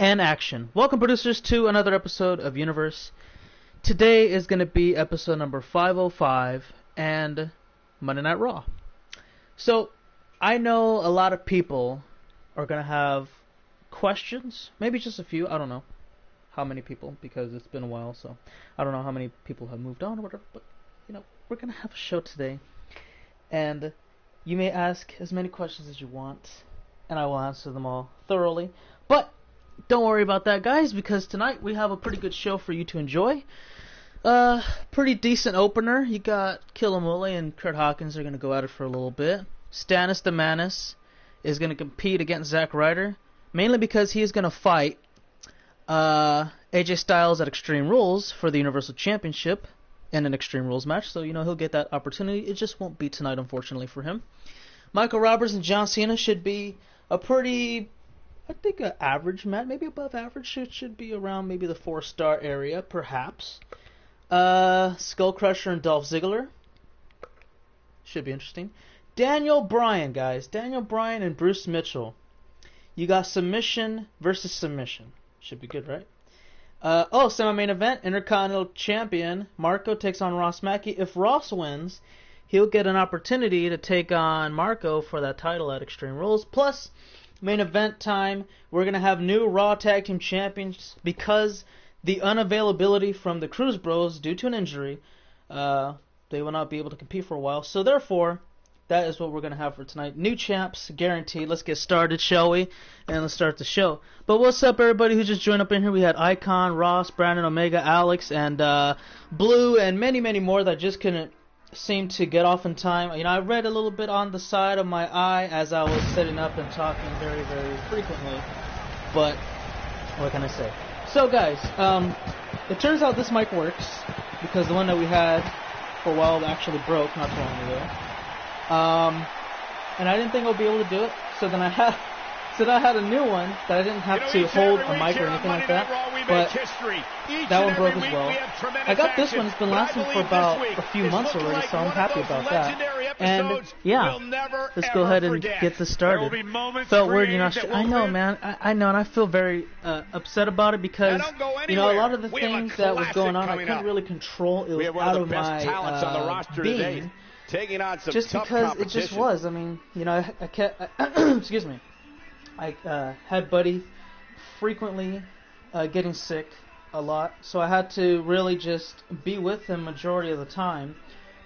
and action. Welcome, producers, to another episode of Universe. Today is going to be episode number 505 and Monday Night Raw. So, I know a lot of people are going to have questions, maybe just a few, I don't know how many people, because it's been a while, so I don't know how many people have moved on or whatever, but, you know, we're going to have a show today, and you may ask as many questions as you want, and I will answer them all thoroughly, but don't worry about that, guys, because tonight we have a pretty good show for you to enjoy. Pretty decent opener. You got Killamole and Kurt Hawkins are going to go at it for a little bit. Stannis the Manus is going to compete against Zack Ryder, mainly because he is going to fight AJ Styles at Extreme Rules for the Universal Championship in an Extreme Rules match, so, you know, he'll get that opportunity. It just won't be tonight, unfortunately, for him. Michael Roberts and John Cena should be a pretty, I think, an average match, maybe above average. It should be around maybe the 4-star area, perhaps. Skull Crusher and Dolph Ziggler should be interesting. Daniel Bryan, guys. Daniel Bryan and Bruce Mitchell. You got submission versus submission. Should be good, right? Semi-main event, Intercontinental Champion Marco takes on Ross Mackey. If Ross wins, he'll get an opportunity to take on Marco for that title at Extreme Rules. Plus, main event time, we're going to have new Raw Tag Team Champions because the unavailability from the Cruz Bros due to an injury, they will not be able to compete for a while. So therefore, that is what we're going to have for tonight. New champs, guaranteed. Let's get started, shall we? And let's start the show. But what's up, everybody who just joined up in here? We had Icon, Ross, Brandon, Omega, Alex, and Blue, and many, many more that just couldn't seem to get off in time. You know, I read a little bit on the side of my eye as I was setting up and talking very, very frequently. But what can I say? So, guys, it turns out this mic works because the one that we had for a while actually broke not too long ago. And I didn't think I would be able to do it, so then I had a new one that I didn't have to hold a mic or anything like that, but that one broke as well. I got this one, it's been lasting for about a few months already, so I'm happy about that. And yeah, let's go ahead and get this started. Felt weird, you know, I know, man, I know, and I feel very upset about it because, you know, a lot of the things that was going on, I couldn't really control. It was out of my being. Taking on some just because it just was. I mean, you know, I kept, excuse me, I had Buddy frequently getting sick a lot, so I had to really just be with him majority of the time.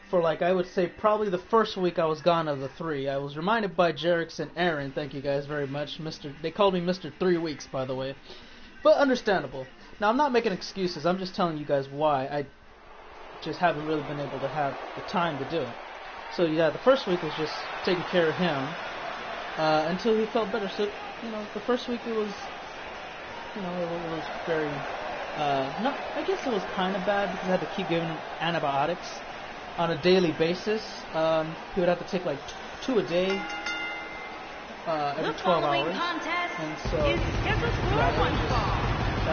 For, like, I would say probably the first week I was gone of the 3. I was reminded by Jerix and Aaron, thank you guys very much. They called me Mr. 3 Weeks, by the way. But understandable. Now, I'm not making excuses, I'm just telling you guys why I just haven't really been able to have the time to do it. So yeah, the first week was just taking care of him until he felt better. So, you know, the first week it was, you know, it was very, I guess it was kind of bad because I had to keep giving him antibiotics on a daily basis. He would have to take like 2 a day every 12 hours. And so,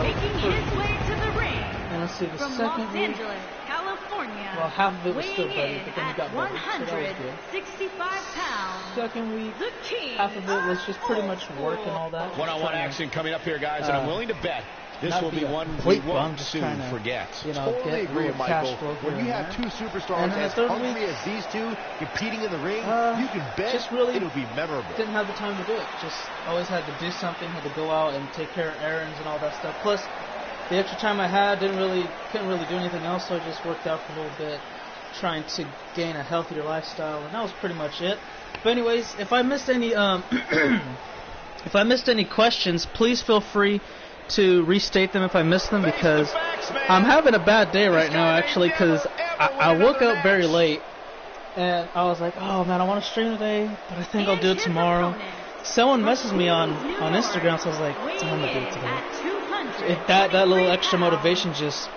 making his way to the ring. And let's see, the from second Los week, Angeles, California, well, half of it was still better, but then he got better, so that was good. 165 pounds. Second week, The king half of it was just pretty much work and all that. One-on-one action coming up here, guys, and I'm willing to bet this will be one we won't soon forget. You know, totally agree, Michael. When you have two superstars as hungry as these two competing in the ring, you can bet it'll be memorable. Didn't have the time to do it. Just always had to do something, had to go out and take care of errands and all that stuff. Plus, the extra time I had couldn't really do anything else, so I just worked out for a little bit, trying to gain a healthier lifestyle, and that was pretty much it. But anyways, if I missed any if I missed any questions, please feel free to restate them if I missed them, because I'm having a bad day right now, actually, because I woke up very late, and I was like, oh man, I want to stream today, but I think I'll do it tomorrow. Someone messaged me on Instagram, so I was like, I'm going to do it today. That little extra motivation just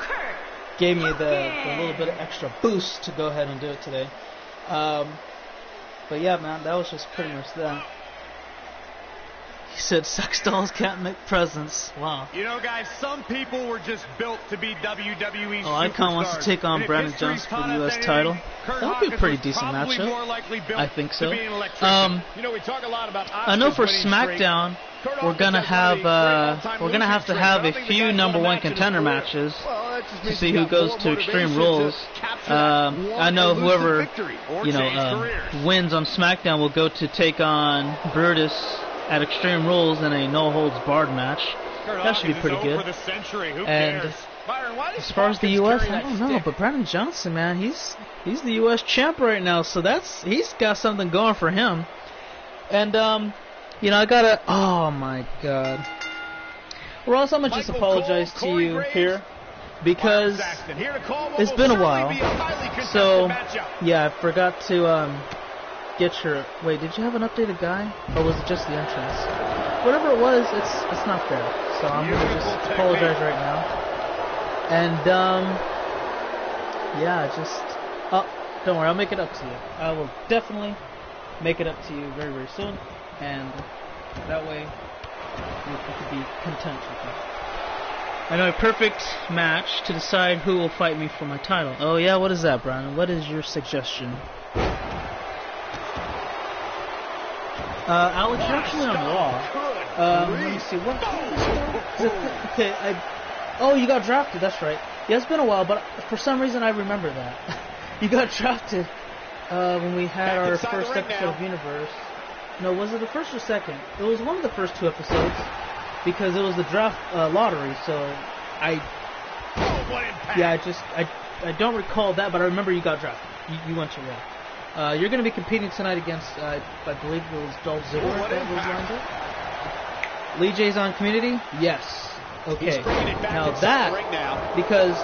gave me the little bit of extra boost to go ahead and do it today. But yeah, man, that was just pretty much that. He said sex dolls can't make presents. Wow. You know, guys, some people were just built to be WWE superstars. Icon wants to take on Brandon Johnson for the U.S. title. That would be a pretty decent matchup. I think so. You know, we talk a lot about I know for SmackDown, we're gonna have to have a few #1 contender matches to see who goes to Extreme Rules. I know whoever wins on SmackDown will go to take on Brutus at Extreme Rules in a no-holds-barred match. That should be pretty good. And as far as the U.S., I don't know, but Brandon Johnson, man, he's the U.S. champ right now, so he's got something going for him. And I gotta. Oh my God, Ross, I'm gonna just apologize to you here because it's been a while. So yeah, I forgot to get your. Wait, did you have an updated guy, or was it just the entrance? Whatever it was, it's not there. So I'm gonna just apologize right now. And don't worry, I'll make it up to you. I will definitely make it up to you very, very soon, and that way you can be content with me. I know a perfect match to decide who will fight me for my title. Oh yeah, what is that, Brian? What is your suggestion? Alex, you're actually on Raw. Let me see, what? Okay, oh, you got drafted, that's right. Yeah, it's been a while, but for some reason I remember that. You got drafted when we had our first episode of Universe. No, was it the first or second? It was one of the first 2 episodes because it was the draft lottery. So I don't recall that, but I remember you got drafted. You went to Raw. You're going to be competing tonight against I believe it was Dolph Ziggler that was lined up. Lee J's on Community? Yes. Okay. Now that because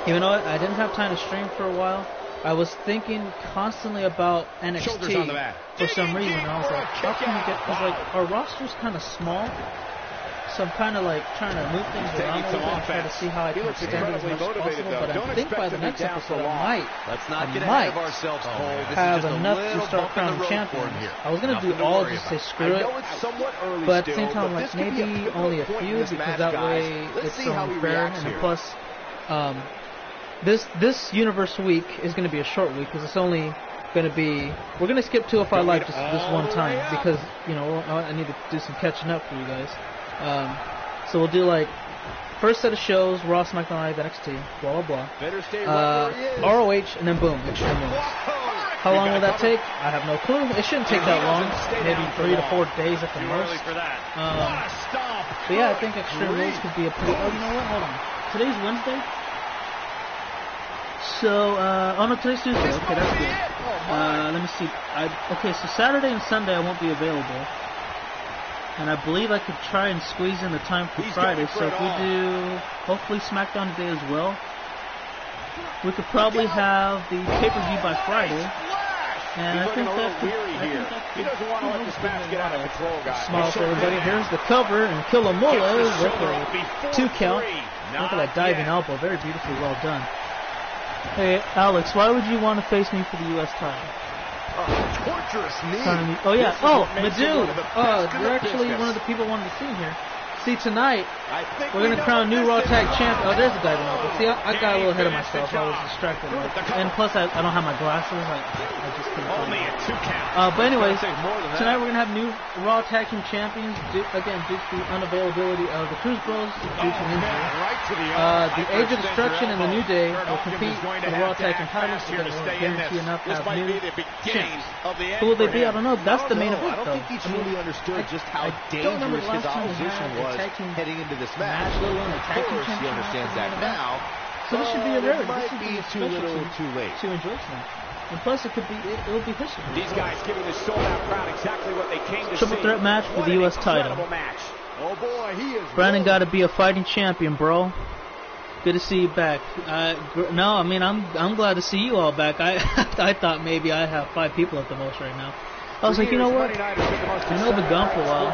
even though I didn't have time to stream for a while, I was thinking constantly about NXT for some reason. And I was like, how can we get? Because like our roster's kind of small, so I'm kind of like trying to move things around a little bit and try to see how I can extend it as much as possible. But I think by the next episode, I might have enough to start crowning champions. I was gonna do all just say screw it, but at the same time, like maybe only a few because that way it's so unfair. And then plus, this Universe week is going to be a short week because it's only going to be. We're going to skip 205 Live just this one time because I need to do some catching up for you guys. So we'll do like first set of shows, Raw, SmackDown Live, NXT, blah blah blah. ROH, and then boom, Extreme Rules. How long will that take? I have no clue. It shouldn't take that long. Maybe 3 to 4 days at the most. But yeah, I think Extreme Rules could be a pretty. Oh, you know what? Hold on. Today's Wednesday. So, no, today's Tuesday. Okay, that's good. Let me see. Okay, so Saturday and Sunday I won't be available. And I believe I could try and squeeze in the time for Friday. So if we do, hopefully SmackDown today as well, we could probably have the pay-per-view by Friday. And I think that could smile for everybody. Here's the cover, and Killamula with a 2 count. Look at that diving elbow. Very beautifully well done. Hey, Alex, why would you want to face me for the U.S. title? Torturous knee. Oh, yeah. Oh, Madu. You're actually one of the people I wanted to see here. See, tonight, we're going to crown new Raw Tag Champ. Oh, there's a diving elbow. See, I got a little ahead of myself. I was distracted. And plus, I don't have my glasses. I just couldn't. Only a 2 count. But anyways, tonight we're going to have new Raw Tag Team Champions. Again, due to the unavailability of the Cruz Bros due to injury. The Age of Destruction and the New Day will compete for the Raw Tag Team titles. So that we'll guarantee enough to have new champs. Who will they be? I don't know. That's the main event, though. I don't think he truly understood just how dangerous his opposition was heading into this match. Of course, he understands that now. So this should be a rarity. Might be too little, too late to enjoy tonight. And plus, it will be history. These guys giving the sold-out crowd exactly what they came to see. Triple threat match for the U.S. title. Oh boy, he is. Brandon got to be a fighting champion, bro. Good to see you back. No, I mean I'm glad to see you all back. I thought maybe I have 5 people at the most right now. I was like, you know what? I know I've been gone for a while,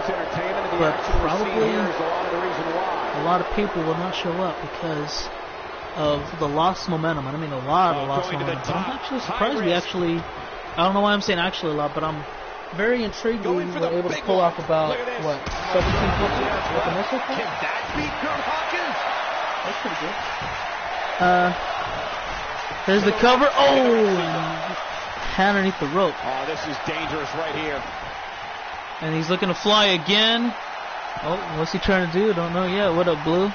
but probably a lot of people will not show up because of the lost momentum. I mean a lot of lost momentum. But I'm actually surprised we actually, I don't know why I'm saying actually a lot, but I'm very intrigued we were able to pull off about, what, 17 punches with the missile? Can that beat Kurt Hawkins? That's pretty good. There's the cover. Oh! Hand underneath the rope. Oh, this is dangerous right here. And he's looking to fly again. Oh, what's he trying to do? Don't know yet. What up, Blue?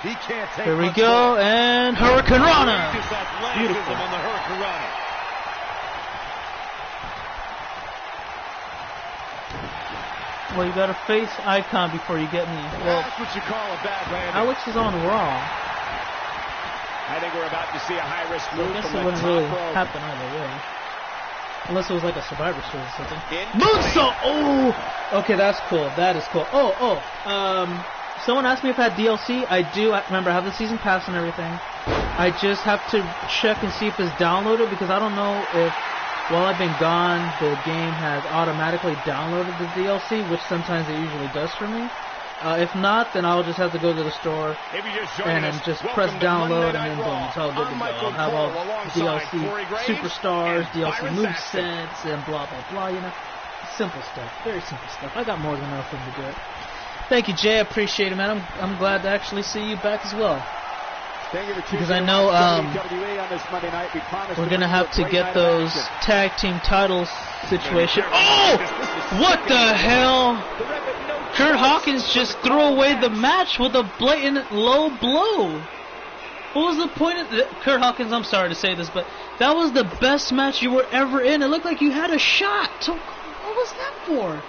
He can't take Here we go, and Hurricane Rana. Beautiful on the Hurricane Rana. Well, you got a face icon before you get me. Well, that's what you call a bad landing. Alex is on Raw. I think we're about to see a high-risk move. I guess from it wouldn't the really top rope. happen either way. Unless it was like a Survivor Series or something. Moonsault! Oh! Okay, that's cool. That is cool. Someone asked me if I had DLC. I do. Remember, I have the season pass and everything. I just have to check and see if it's downloaded because I don't know if, while I've been gone, the game has automatically downloaded the DLC, which sometimes it usually does for me. If not, then I'll just have to go to the store and then just press download and then boom, it's all good to go. I'll have all DLC superstars, DLC movesets, and blah blah blah, you know. Simple stuff, very simple stuff. I got more than enough room to do it. Thank you, Jay, I appreciate it, man. I'm glad to actually see you back as well. Because I know we're going to have to get those tag team titles situation. Oh! What the hell? Kurt Hawkins just threw away the match with a blatant low blow. What was the point of Kurt Hawkins, I'm sorry to say this, but that was the best match you were ever in. It looked like you had a shot. So what was that for?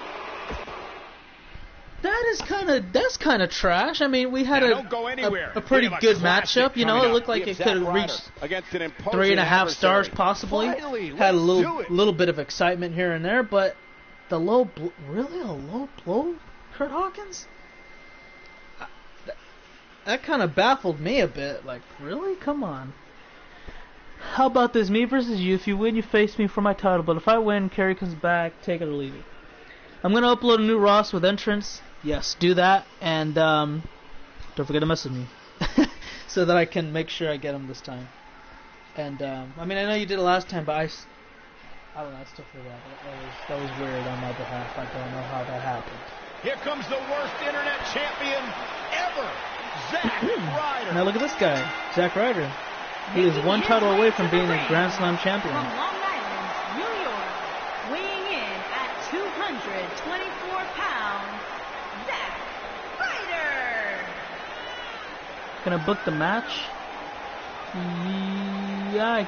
That's kind of trash. I mean, we had a pretty good matchup. You know, it looked like it could have reached 3.5 stars possibly. Had a little bit of excitement here and there, but the really a low blow, Kurt Hawkins? That kind of baffled me a bit. Like, really? Come on. How about this? Me versus you. If you win, you face me for my title. But if I win, Kerry comes back. Take it or leave it. I'm going to upload a new Ross with entrance. Yes, do that. And don't forget to message me. so that I can make sure I get him this time. And, I mean, I know you did it last time, but I don't know. I still feel that was weird on my behalf. I don't know how that happened. Here comes the worst internet champion ever. Zack Ryder. Now look at this guy, Zack Ryder. He is one title away from being a Grand Slam champion. From Long Island, New York, weighing in at 224 pounds, Zack Ryder. Can I book the match? Yeah, I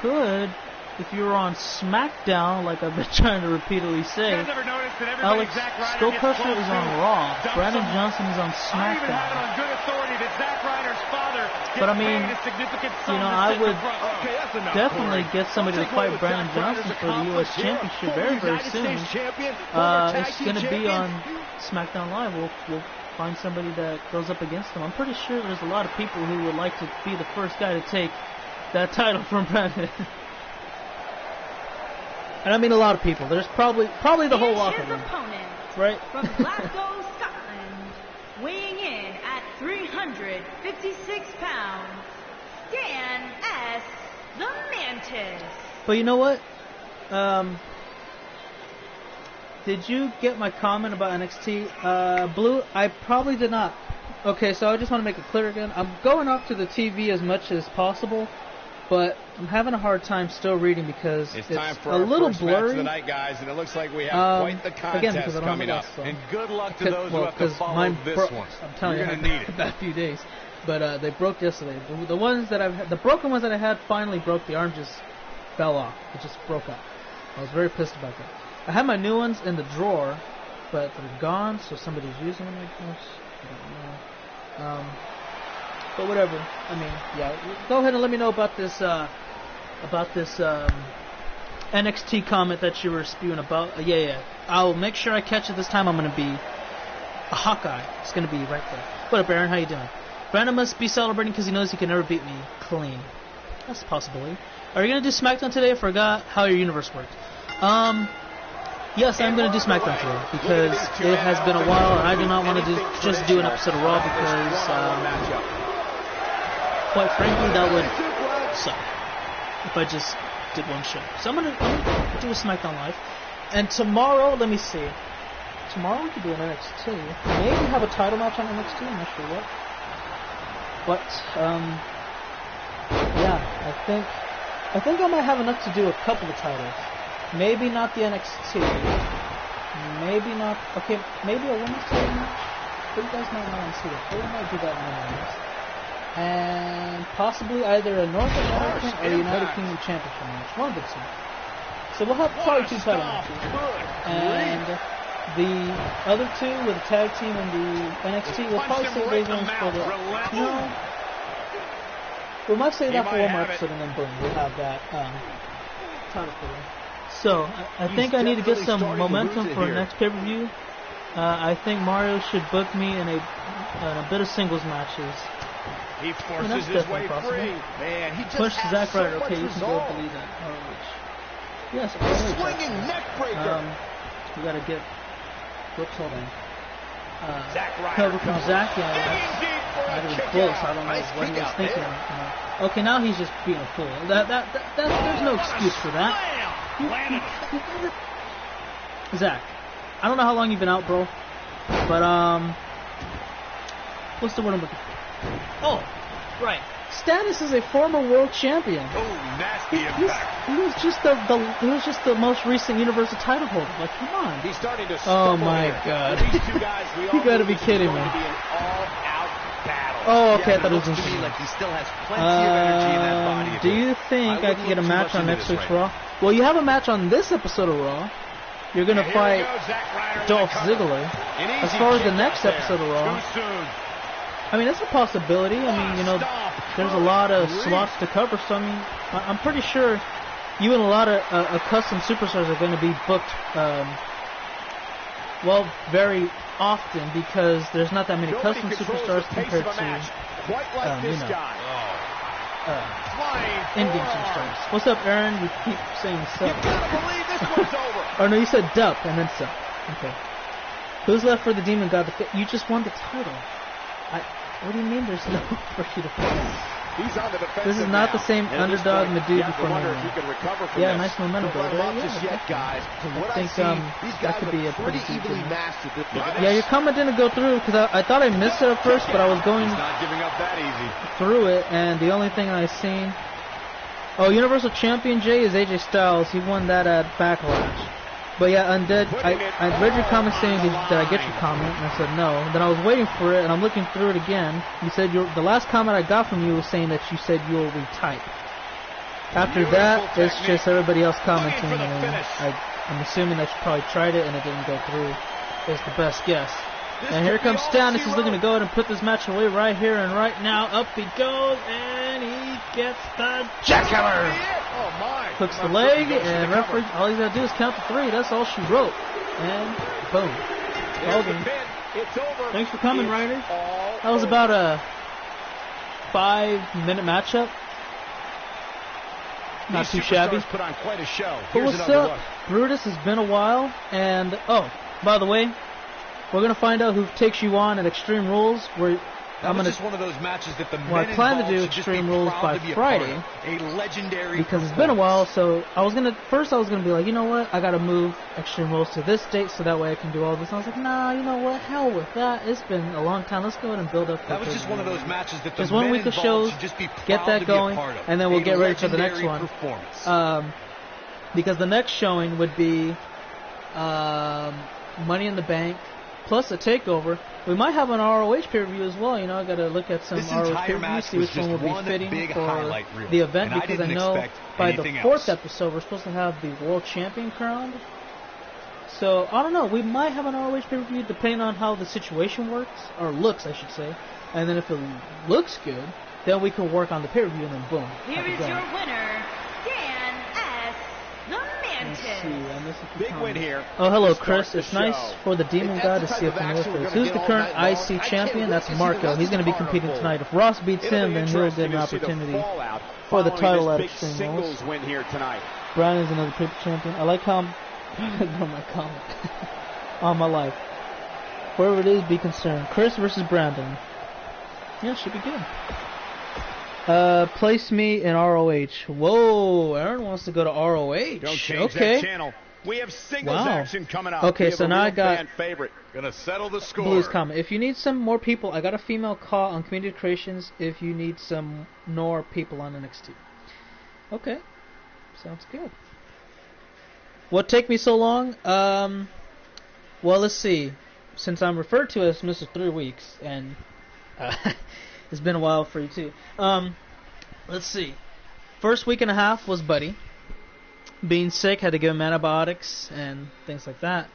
could. If you were on SmackDown, like I've been trying to repeatedly say, Alex Stokesher is on Raw. Brandon Johnson is on SmackDown. But I mean, you know, I would definitely get somebody to fight Brandon Johnson for the U.S. Championship very, very soon. It's going to be on SmackDown Live. We'll find somebody that goes up against him. I'm pretty sure there's a lot of people who would like to be the first guy to take that title from Brandon. And I mean a lot of people. There's probably the whole locker room. Right? From Glasgow, Scotland, weighing in at 356 pounds, Stan S. the Mantis. But you know what? Did you get my comment about NXT? Blue, I probably did not. Okay, so I just want to make it clear again. I'm going off to the TV as much as possible. But I'm having a hard time still reading because it's a little blurry. Match tonight, guys, and it looks like we have quite the contest coming up. And good luck to those who have to follow this one. I'm telling you, I had a bad few days. But they broke yesterday. The ones that the broken ones that I had finally broke. The arm just fell off. It just broke up. I was very pissed about that. I had my new ones in the drawer, but they're gone, so somebody's using them, I guess. I don't know. But whatever. I mean, yeah. Go ahead and let me know about this NXT comment that you were spewing about. Yeah. I'll make sure I catch it this time. I'm gonna be a Hawkeye. It's gonna be right there. What up, Aaron? How you doing? Brandon must be celebrating because he knows he can never beat me clean. That's a possibility. Are you gonna do SmackDown today? I forgot how your universe worked. Yes, I'm gonna do SmackDown today because it has been a while, and I do not want to just do an episode of Raw because. Quite frankly, that would suck if I just did one show. So I'm gonna do a SmackDown Live. And tomorrow, let me see. Tomorrow we could do an NXT. Maybe have a title match on NXT. I'm not sure what. But yeah, I think I might have enough to do a couple of titles. Maybe not the NXT. Maybe not. Okay, maybe a women's title match. But you guys might want to see that. We might do that in the women's. And possibly either a North American or a United Kingdom Championship match. One of the two. So we'll have probably 2 title matches. And the other 2 with the tag team and the NXT, we'll probably save those ones for the... No. We might save that for one more episode and then boom, we'll have that title for them. So, I think I need to get some momentum for the next pay-per-view. I think Mario should book me in a bit of singles matches. He forces his way free. Man, he just pushed Zack Ryder. Okay, you can go believe that. ROH. Yes, ROH. Swinging neck breaker. We gotta get. Whoops, hold on. Zack Ryder cover from Zack. Not even close. I don't know what he was thinking. Okay, now he's just being a fool. There's no excuse for that. Zack, I don't know how long you've been out, bro, but what's the word I'm looking for? Oh, right. Stannis is a former world champion. Oh, nasty impact. He was just the most recent Universal title holder. Like, come on. He's starting to. Oh my God. These 2 guys, you gotta be kidding me. Oh, okay. I thought it was interesting. Like he still has plenty of energy in that body. Do you think I can get a match on next week's Raw? Well, you have a match on this episode of Raw. You're gonna fight Dolph Ziggler. As far as the next episode of Raw. I mean, that's a possibility. I mean, you know, there's a lot of slots to cover, so I mean, I'm pretty sure you and a lot of custom superstars are going to be booked, well, very often because there's not that many custom superstars compared to, you know, in-game superstars. What's up, Aaron? You keep saying sup. Or no, you said dup and then sup. Okay. Who's left for the Demon God? You just won the title. What do you mean there's no for you to fight? This is not the same underdog Madhu before me. Yeah, nice momentum builder. Yeah, I think that could be a pretty decent one. Yeah, your comment didn't go through because I thought I missed it at first, but I was going through it, and the only thing I seen... Oh, Universal Champion Jay is AJ Styles. He won that at Backlash. But yeah, Undead, I read your comment saying, did I get your comment? And I said no. Then I was waiting for it, and I'm looking through it again. You said the last comment I got from you was saying that you said you'll retype. After that, it's just everybody else commenting, and I'm assuming that you probably tried it and it didn't go through. Is the best guess. And here comes Stannis. He's looking to go ahead and put this match away right here and right now. Up he goes, and he gets the jackhammer. Hooks the leg, and referee, all he's got to do is count to 3. That's all she wrote. And boom. Well done. Thanks for coming, Ryder. That was about a 5-minute matchup. Not too shabby. Put on quite a show. But what's up? Brutus, has been a while. And, oh, by the way, we're going to find out who takes you on at Extreme Rules. Just one of those matches that the I plan to do Extreme Rules by Friday because it's been a while. So I was gonna be like, you know what, I gotta move Extreme Rules to this date so that way I can do all this. And I was like, nah, you know what, hell with that. It's been a long time. Let's go ahead and build up. That was just one of those matches that just 1 week of shows, get that going, and then we'll get ready for the next one. Because the next showing would be Money in the Bank. Plus a takeover. We might have an ROH pay-per-view as well. You know, I got to look at some ROH pay-per-views, see which one will be fitting for the event. Because I know by the 4th episode, we're supposed to have the World Champion crowned. So, I don't know. We might have an ROH pay-per-view depending on how the situation works. Or looks, I should say. And then if it looks good, then we can work on the pay-per-view and then boom. Here is your winner, Dan S. The Mantis. Big win here. Oh, hello, Chris. It's nice for the Demon God to see a familiar face. Who's the current IC champion? That's Marco. He's going to be competing tonight. If Ross beats him, then he'll get an opportunity for the title at Extreme Rules. Brian is another paper champion. I like how I'm on my comment. On my life. Whoever it is, be concerned. Chris versus Brandon. Yeah, should be good. Place me in ROH. Whoa, Aaron wants to go to ROH. Don't change that channel. We have singles action coming up. Okay, so now I got gonna settle the score. Blue's comment. If you need some more people, I got a female call on Community Creations. If you need some more people on NXT. Okay, sounds good. What take me so long? Well, let's see. Since I'm referred to as Mr. 3 Weeks, and it's been a while for you too. Let's see. First week and a half was Buddy. Being sick, had to give him antibiotics and things like that.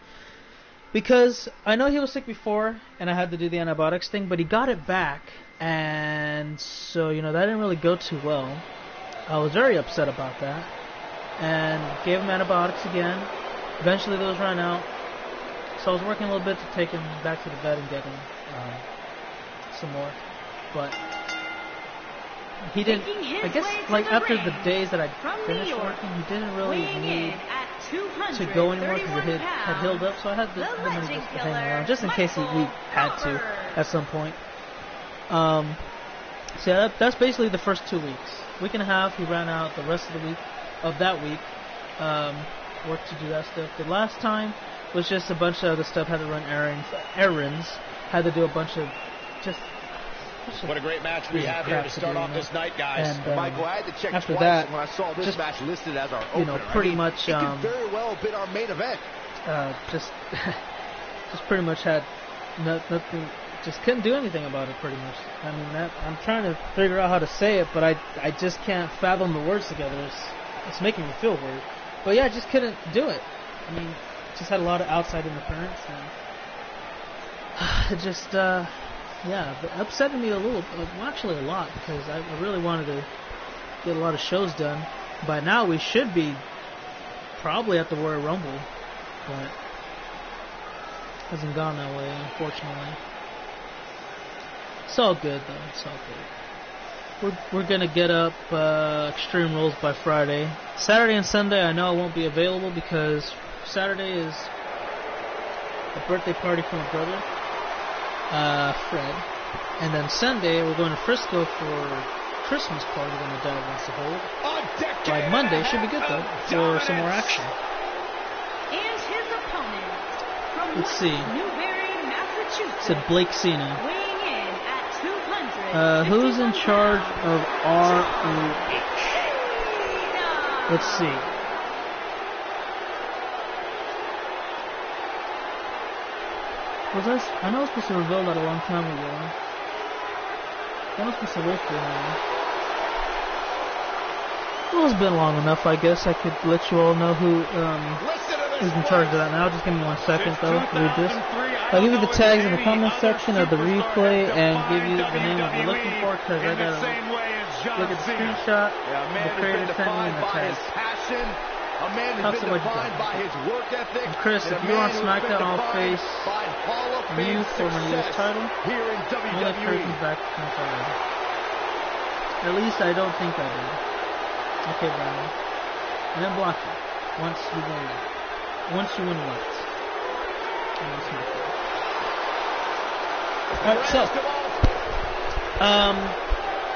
Because I know he was sick before, and I had to do the antibiotics thing, but he got it back, and so, that didn't really go too well. I was very upset about that, and gave him antibiotics again. Eventually those ran out, so I was working a little bit to take him back to the vet and get him some more, but he didn't, I guess, after the days that I finished working, he didn't really need to go anymore because it had healed up, so I had the money just to hang around, just in case we had to at some point. So yeah, that's basically the first 2 weeks. Week and a half, he ran out. The rest of the week, of that week, worked to do that stuff. The last time was just a bunch of other stuff, had to run errands, had to do a bunch of just... What a great match we have here to start off this night, guys. And, Michael, I had to check after twice that, when I saw this match listed as our opener. Pretty much, it could very well have been our main event. Just pretty much had nothing, just couldn't do anything about it, pretty much. I mean, I'm trying to figure out how to say it, but I just can't fathom the words together. It's making me feel weird. But yeah, I just couldn't do it. I mean, just had a lot of outside interference, and it just, yeah, but upsetting me a little, actually a lot, because I really wanted to get a lot of shows done. By now we should be probably at the Royal Rumble, but hasn't gone that way, unfortunately. It's all good though, it's all good. We're gonna get up Extreme Rules by Friday. Saturday and Sunday I know I won't be available because Saturday is a birthday party for my brother, Fred, and then Sunday we're going to Frisco for Christmas party that my dad wants to hold. By Monday should be good though for some more action. And his opponent from Let's see. Newbury, Massachusetts. Said Blake Cena. Weighing in at 200. Who's in charge of ROH? Let's see. I know I was supposed to reveal that a long time ago. I was supposed to wait for it. Well, it's been long enough, I guess. I could let you all know who is in charge of that now. Just give me 1 second, though, to read this. I'll give you the tags in the comment section of the replay and give you the name you're looking for, because I gotta look at the screenshot, the creator sent me, and the tag. A man has been defined by his work ethic. And Chris, if you're on SmackDown, I'll face you for my US title. Here in Only person back to SmackDown. At least I don't think I did. Okay, Brian. And then block you. Once you win left. Once you win left. Alright, so.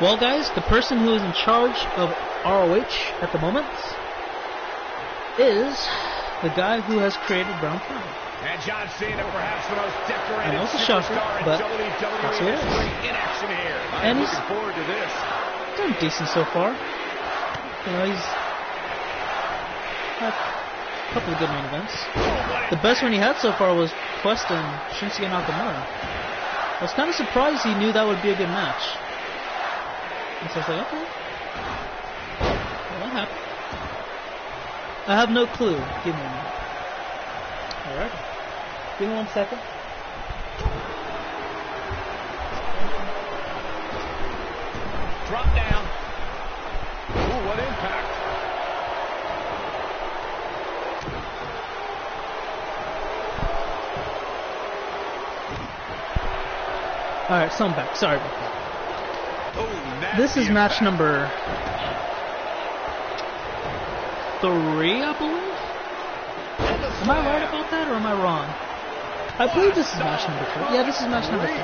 Well, guys, the person who is in charge of ROH at the moment is the guy who has created Brown Pride. And John Cena, perhaps the most decorated I know it's a shocker, but that's who it is. in action here. And he's looking forward to this. done decent so far. He's had a couple of good main events. The best one he had so far was Quest and Shinsuke Nakamura. I was kind of surprised he knew that would be a good match. And so I was like, okay. Well, that happened. I have no clue. Give me a minute. Alright. Give me 1 second. Drop down. Ooh, what impact. Alright, so I'm back. Sorry about that. Ooh, this is match number 3, I believe? Am I right about that, or am I wrong? I believe this is match number 3. Yeah, this is match number 3.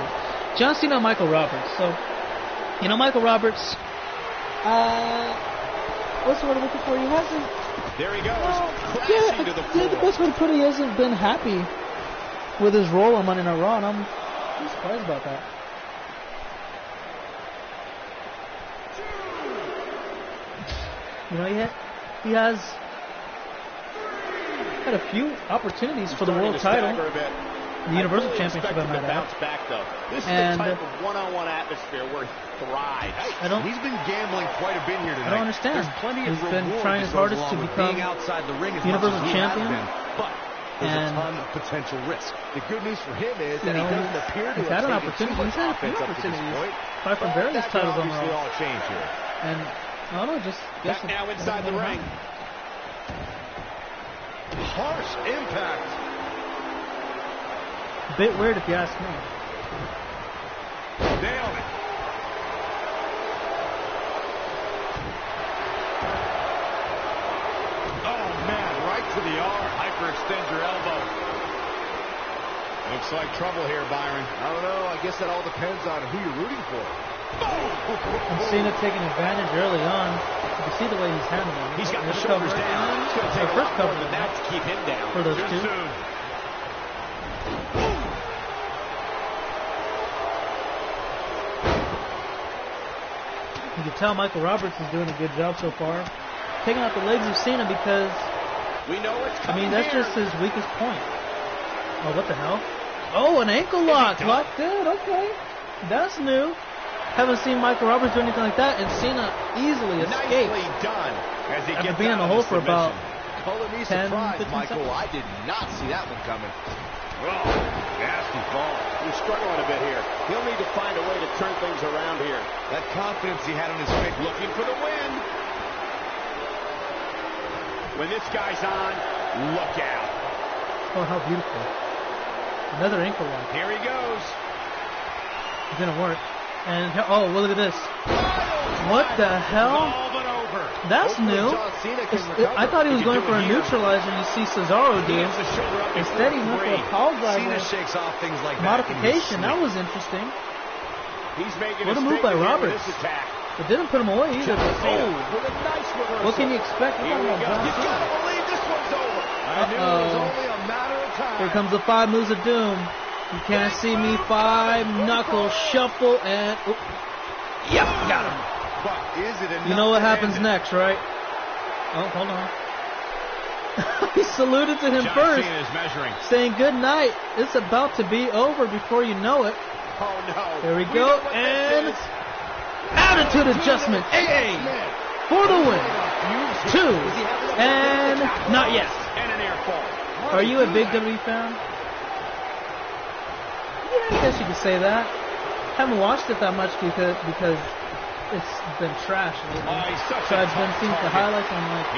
John Cena and Michael Roberts. So, Michael Roberts What's the word I'm looking for? He hasn't. There he goes, crashing to the floor. The best way to put it, he hasn't been happy with his role on Monday Night Raw, and I'm surprised about that. You know, he has had a few opportunities for the world title, the Universal Championship, I might add. This is the type of one-on-one atmosphere where he thrives. He's been gambling quite a bit here tonight. I don't understand. There's plenty of He's been trying his reward hardest to being become outside the ring as Universal much as he has Champion. been, but there's a ton of potential risk. The good news for him is that he doesn't appear to he's had an opportunity. He's had a few opportunities. Fight for various titles on the road. all change here. And I don't know, just back now inside the ring. Harsh impact. A bit weird if you ask me. Nailed it. Oh man, right to the arm. Hyperextend your elbow. Looks like trouble here, Byron. I don't know. I guess that all depends on who you're rooting for. And Cena taking advantage early on. You can see the way he's handling it. He's got the shoulders down. It's going to take a lot more than that to keep him down. For those two. You can tell Michael Roberts is doing a good job so far. Taking out the legs of Cena because, we know it's coming. that's just his weakest point. Oh, what the hell? Oh, an ankle lock. Locked in. Okay. That's new. Haven't seen Michael Roberts do anything like that, and Cena easily escaped. Nicely done. As he after gets being in the hole for about Color me 10, surprised, 15 Michael. seconds. I did not see that one coming. Oh, nasty fall. He's struggling a bit here. He'll need to find a way to turn things around here. That confidence he had on his face. Looking for the win. When this guy's on, look out. Oh, how beautiful. Another ankle lock. Here he goes. It didn't work. And, oh, well, look at this. What the hell? That's new. I thought he was going for a neutralizer. You see Cesaro do. Instead, he went for a power driver modification. That was interesting. What a move by Roberts. It didn't put him away either. What can you expect? We're talking about John Cena. Uh-oh. Here comes the 5 moves of doom. You can't see me. 5 knuckle shuffle and yep, got him. You know what happens next, right? Oh, hold on. He saluted to him first, saying good night. It's about to be over before you know it. Oh no! There we go, and attitude adjustment. AA for the win. 2 and not yet. And an air fall. Are you a big WWE fan? Yeah, I guess you could say that. Haven't watched it that much because it's been trash lately. So I've been seeing the highlights. I'm like,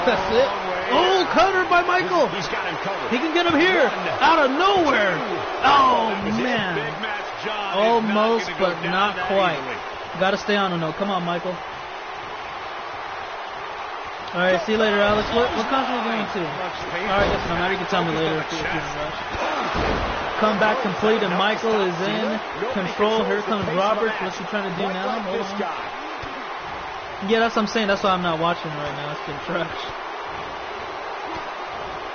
that's it. Oh, covered by Michael. He's got him covered. He can get him here out of nowhere. Oh man, almost but not quite. Got to stay on him though. Come on, Michael. All right, see you later, Alex. What concert are we going to? All right, doesn't matter. You can tell me later if you're in a rush. Comeback complete, and Michael is in control. Here comes Roberts. What's he trying to do now? Hold on. Yeah, that's what I'm saying. That's why I'm not watching right now. It's been trash.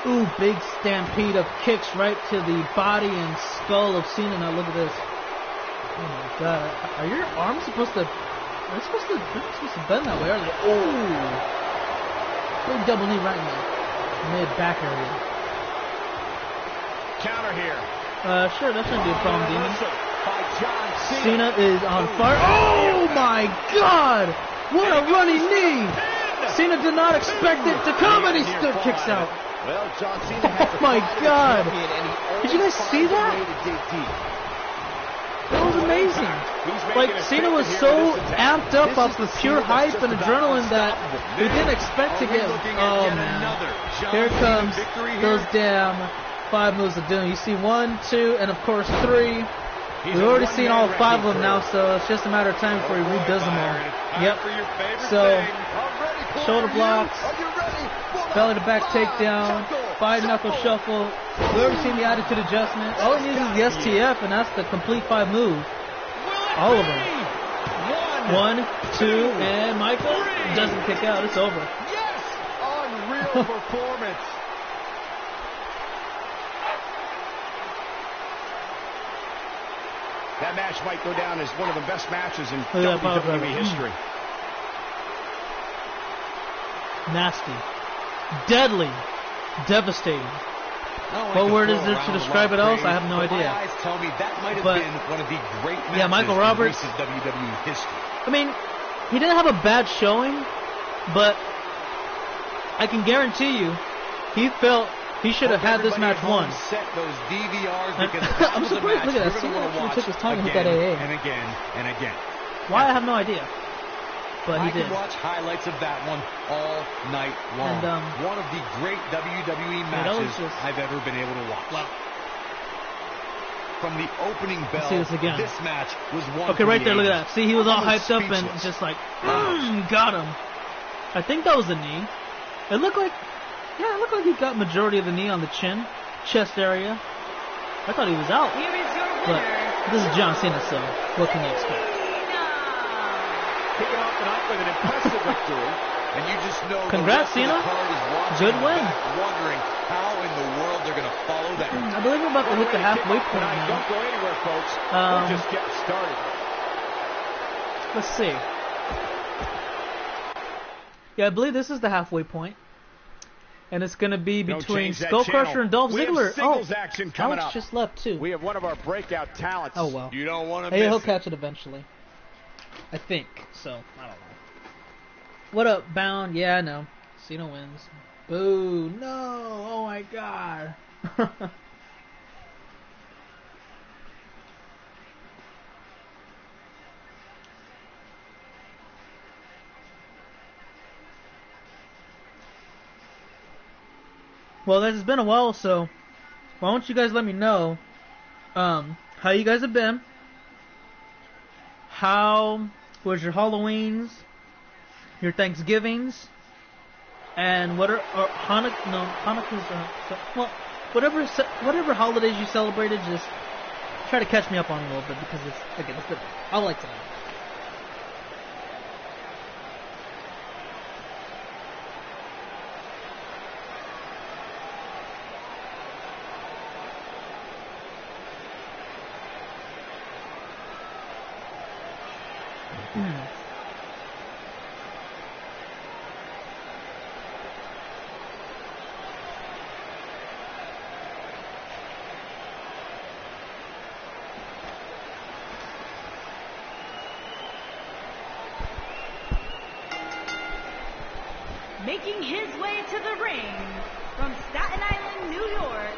Ooh, big stampede of kicks right to the body and skull of Cena. Now look at this. Oh my God! Are your arms supposed to? They're supposed to bend that way, are they? Ooh. Big double knee right in the mid-back area. Counter here. Sure, that shouldn't be a problem, Demon. Cena is on fire. Oh my God! What a running knee! Cena did not expect it to come, and he still kicks out. Oh my God! Did you guys see that? That was amazing. Like, Cena was so amped up off the pure hype and adrenaline that we didn't expect to get. Oh man. Here comes those damn 5 moves of doom. You see 1, 2, and of course 3. We've already seen all 5 of them now, so it's just a matter of time before he redoes them all. Yep. So, shoulder blocks, belly to back takedown, 5 knuckle shuffle. We've already seen the attitude adjustment. All he needs is the STF, and that's the complete 5 move. All of them. 1, 2, and Michael doesn't kick out. It's over. Yes! Unreal performance. That match might go down as one of the best matches in WWE history. Nasty. Deadly. Devastating. What word is there to describe it else? I have no idea. My eyes tell me that might have been one of the great matches Michael Roberts, in recent WWE history. I mean, he didn't have a bad showing, but I can guarantee you, he felt he should have had this match won. Set those DVRs because I'm surprised. Look at that. Cena actually took his time to hit that AA. And again and again. Why? I have no idea. But he did. I can watch highlights of that one all night long. And, one of the great WWE matches I've ever been able to watch. Wow. From the opening bell, see this again. This match was one. Okay, right there, look at that. See, he was all hyped up and just like, got him. I think that was the knee. It looked like, it looked like he got majority of the knee on the chin, chest area. I thought he was out. Here is your But winner. this is John Cena, so what can you expect? Kicking off tonight with an impressive victory. And you just know Congrats, Cena. Good win. Wondering how in the world they're going to follow that. I believe we're about to hit the halfway point now. Don't go anywhere, folks. We're just getting started. Let's see. Yeah, I believe this is the halfway point. And it's going to be between Skull Crusher and Dolph Ziggler. Action coming Alex up. just left, too. We have one of our breakout talents. Oh, well. You don't want to Hey, miss he'll it. catch it eventually. I think. So, I don't know. What up, Bound? Yeah, I know. Cena wins. Boo. No. Oh, my God. Well, it's been a while, so why don't you guys let me know how you guys have been? How was your Halloweens, your Thanksgivings, and what are Hanukkah? No, Hanukkah's whatever holidays you celebrated. Just try to catch me up on a little bit because it's been. I like to know. Making his way to the ring from Staten Island, New York,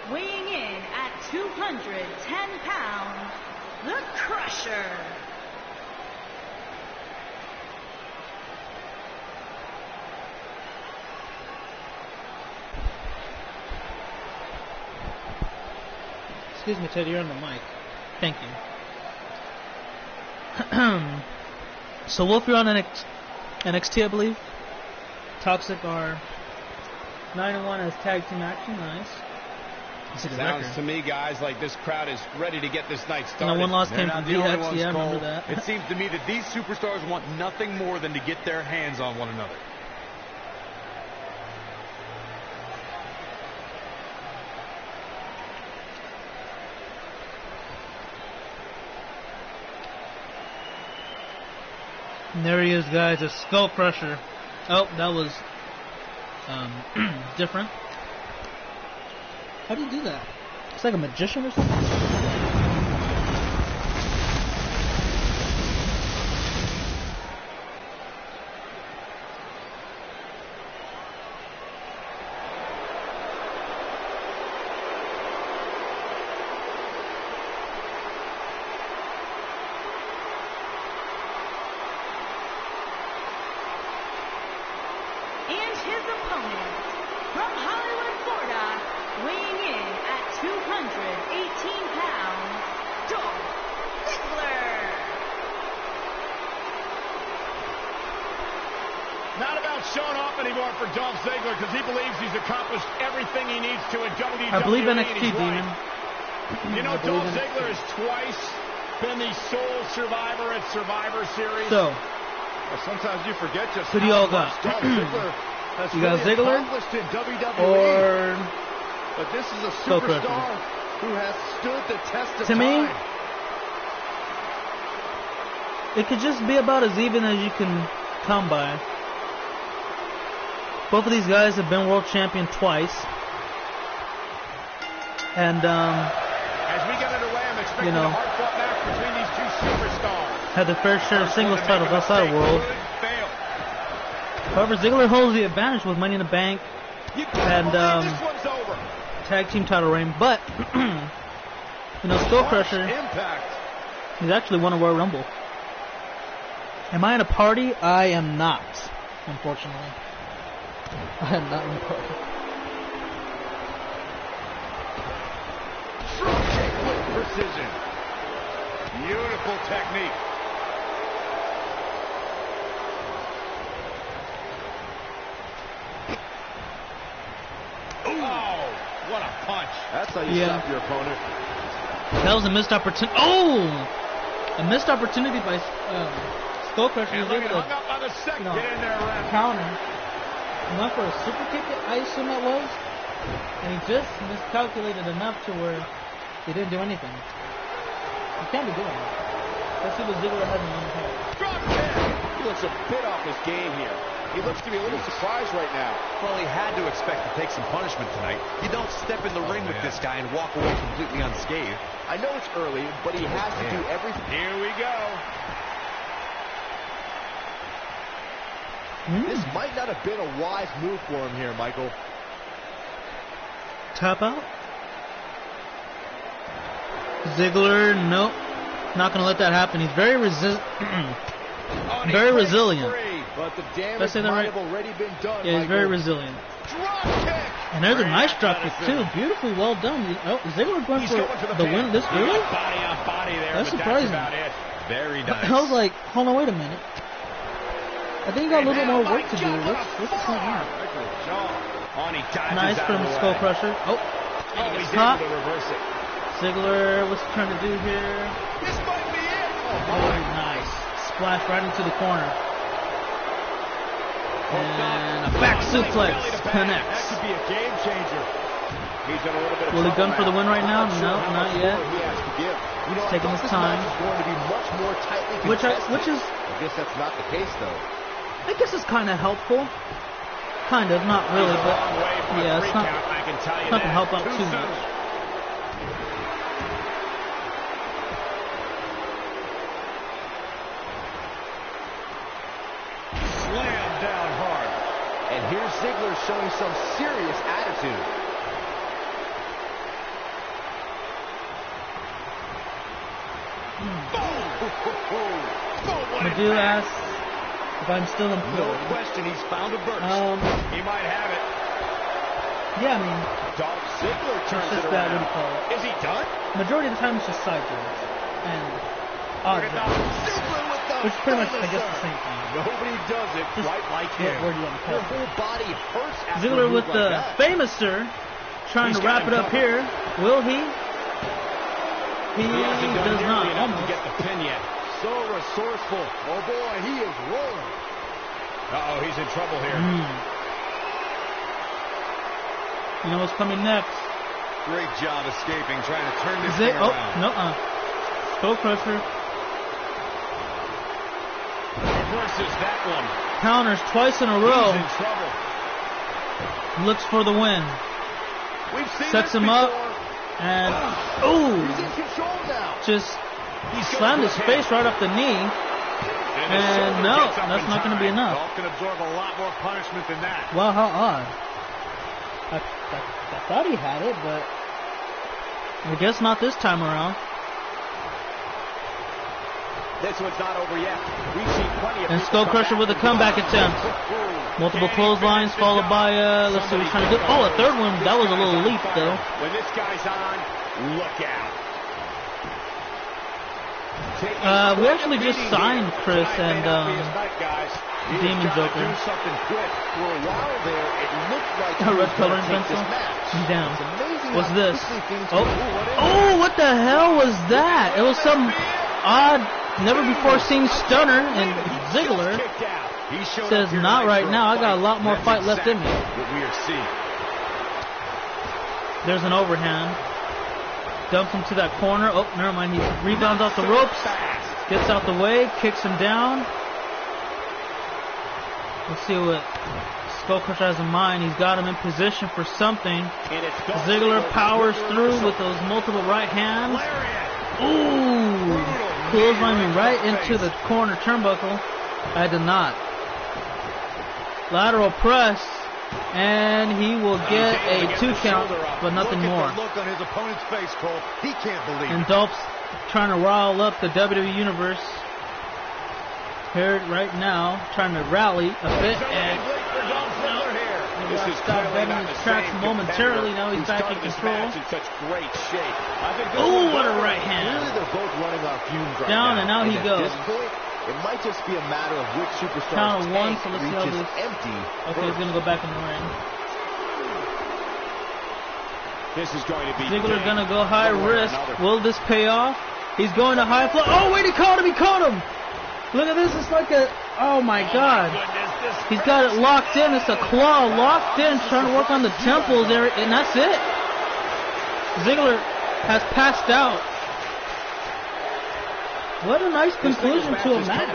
weighing in at 210 pounds, the Crusher. Excuse me, Ted, you're on the mic. Thank you. So Wolf, you're on NXT, I believe. Toxic are 9-1 as tag team action. Nice. Sounds to me, guys, like this crowd is ready to get this night started. And one loss came from DX. Yeah, I remember that. It seems to me that these superstars want nothing more than to get their hands on one another. And there he is, guys, a Skull Crusher. Oh, that was different. How do you do that? It's like a magician or something? And his opponent, from Hollywood, Florida, weighing in at 218 pounds, Dolph Ziggler. Not about showing off anymore for Dolph Ziggler because he believes he's accomplished everything he needs to at WWE. I believe and NXT, he's Demon. right. You know, Dolph Ziggler is twice been the sole survivor at Survivor Series. So, well, sometimes you forget just who do y'all got? You got Ziggler in WWE, or but this is a superstar who has stood the test of to time. me, it could just be about as even as you can come by. Both of these guys have been world champion twice. And, as we get underway, I'm expecting a hard-fought match between these two superstars. Had their fair share of singles titles outside of World. However, Ziggler holds the advantage with Money in the Bank and tag team title reign. But, Skull Crusher, he's actually won a Royal Rumble. Am I in a party? I am not, unfortunately. I am not in a party. Precision. Beautiful technique. Oh, what a punch. That's how you stop your opponent. That was a missed opportunity. Oh! A missed opportunity by Skull Crusher. He was able to counter. He went for a super kick, I assume that was. And he just miscalculated enough to where he didn't do anything. He can't be doing that. Let's see what Ziggler has in his head. He looks a bit off his game here. He looks to be a little surprised right now. Well, he had to expect to take some punishment tonight. You don't step in the ring with this guy and walk away completely unscathed. I know it's early, but he has to do everything. Here we go. This might not have been a wise move for him here, Michael. Tap out. Ziggler, nope. Not going to let that happen. He's very very resilient. But the damage might have already been done. Yeah, he's very resilient. Drop kick. And there's a nice drop kick too. Beautifully well done. Ziggler going for the win. This really? Body on body there. That's surprising. Very nice. I was like, hold on, wait a minute. I think he got a little bit more work to do. What's the point now? Nice from Skull Crusher. Oh, he's able to reverse it. Ziggler, what's he trying to do here? This might be it. Oh, nice. Splash right into the corner. And a back suplex connects. That could be a game changer. He's in a little bit of Will he gun for the win right now? No, not yet. He's taking his time. Going to be much more tightly contested. Which is, I guess that's not the case though. I guess it's kind of helpful. Kind of, not really, but yeah, it's not going to help out too much. Slam down hard. And here's Ziggler showing some serious attitude. Madu asks if I'm still employed. No question, he's found a burst. He might have it. Yeah, I mean, Dolph Ziggler turns it's just it that, around. what do you call it? Is he done? Majority of the time it's just side jobs. And odd jobs. Which is pretty much, I guess, the same thing. Nobody does it Just quite like him. Where do you want to Your whole body hurts after Ziggler a move with the like that. famouser trying to wrap it up here. Will he? He does not. To get the pin yet. So resourceful. Oh boy, he is rolling. Uh-oh, he's in trouble here. You know what's coming next? Great job escaping, trying to turn this thing around. No. Skull Crusher. Reverses that one. Counters twice in a row. He's in trouble. Looks for the win. We've seen Sets this him up. before. And, He's in control now. just slammed his face right off the knee. And no, that's not going to be enough. Dolph can absorb a lot more punishment than that. Wow, how odd. I thought he had it, but I guess not this time around. This one's not over yet. We've seen plenty of And Skull Crusher with a comeback attempt. Multiple clotheslines followed by, let's see what he's trying to do. Oh, a third one. That was a little leap, though. When this guy's on, look out. We actually just signed Chris and Demon Joker. Do something quick. For a while there, it looked like A red coloring pencil. He's down. What's this? Oh, what the hell was that? It was some odd, never before seen stunner, and Ziggler says, not right now. I got a lot more fight left in me. There's an overhand. Dumps him to that corner. Oh, never mind. He rebounds off the ropes. Gets out the way. Kicks him down. Let's see what Skullcrusher has in mind. He's got him in position for something. Ziggler powers through with those multiple right hands. Ooh! Clothesline right into the corner turnbuckle. I did not. Lateral press. And he will get a 2 count, but nothing more. And Dolph's trying to rile up the WWE Universe here right now, trying to rally a bit, and this is stop bending his tracks momentarily. Now he's back in control. Oh, what a right hand! Down, and now he goes. It might just be a matter of which superstar count of one, so let's see how this empty. Okay, he's gonna go back in the ring. This is going to be Ziggler's gonna go high risk. Will this pay off? He's going to high flow. Oh wait, he caught him! He caught him! Look at this. It's like a. Oh my God! He's got it locked in. It's a claw locked in, trying to work on the temples there, and that's it. Ziggler has passed out. What a nice conclusion to a match.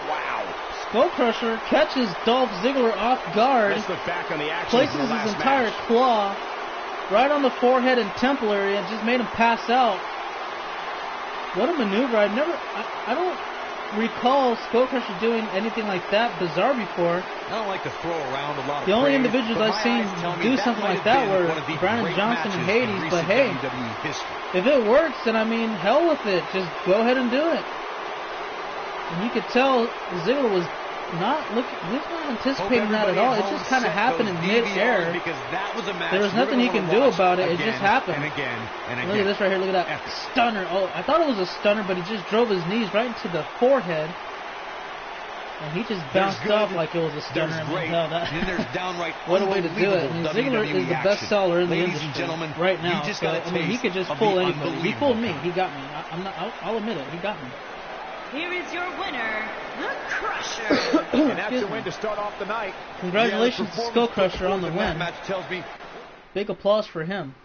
Wow. Skullcrusher catches Dolph Ziggler off guard, places his entire claw right on the forehead and temple area, and just made him pass out. What a maneuver. I don't recall Skullcrusher doing anything like that bizarre before. I don't like to throw around a lot of The only praise, individuals but I've seen do something like that were Brandon Johnson and Hades, but hey, if it works, then I mean, hell with it. Just go ahead and do it. And you could tell Ziggler was not anticipating that at all. It just kind of happened in mid-air. There was nothing he can do about it. It just happened. Look at this right here. Look at that stunner. Oh, I thought it was a stunner, but he just drove his knees right into the forehead. And he just bounced off like it was a stunner. What a way to do it. I mean, Ziggler is the best seller in the industry right now. So, I mean, he could just fool anybody. He fooled me. He got me. I'll admit it. He got me. Here is your winner, the Crusher. And that's a win to start off the night. Congratulations to Skullcrusher on the win. Big applause for him.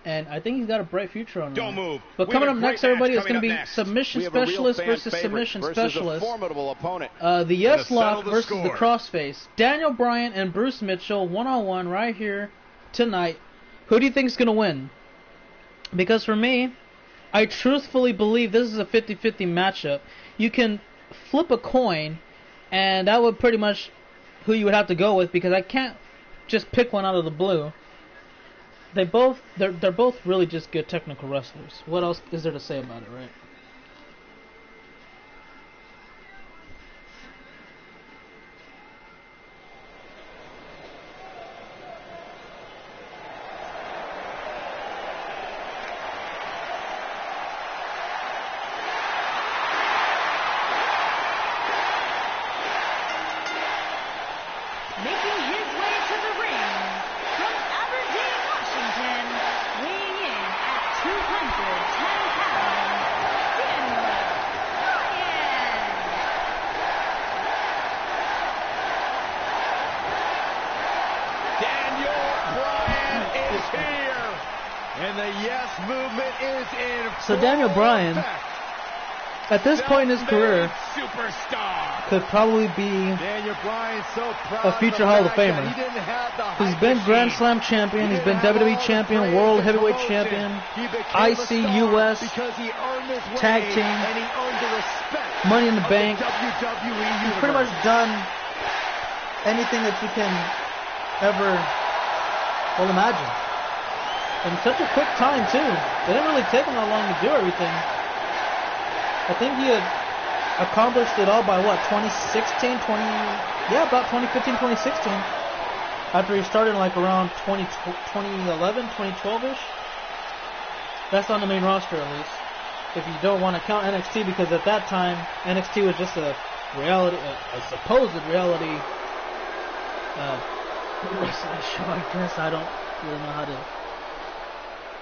And I think he's got a bright future on him. Move. But coming up next, everybody, is going to be Submission Specialist versus Submission Specialist. Formidable opponent. The Yes Lock versus the Crossface. Daniel Bryan and Bruce Mitchell, one-on-one right here tonight. Who do you think is going to win? Because for me, I truthfully believe this is a 50-50 matchup. You can flip a coin, and that would pretty much who you would have to go with, because I can't just pick one out of the blue. They're both really just good technical wrestlers. What else is there to say about it, right? Making his way to the ring from Aberdeen, Washington, weighing in at 210 pounds, Daniel Bryan. Daniel Bryan is here, and the Yes Movement is in. So Daniel Bryan, at this point in his career, could probably be a future Hall of Famer. He's been Grand Slam champion, he's been WWE champion, World Heavyweight champion, IC, US, Tag Team, Money in the Bank. He's pretty much done anything that you can ever imagine. In such a quick time, too. It didn't really take him that long to do everything. I think he had accomplished it all by what, 2016, about 2015, 2016. After he started like around 2011, 2012-ish. That's on the main roster at least. If you don't want to count NXT, because at that time, NXT was just a supposed reality wrestling show, I guess. I don't really know how to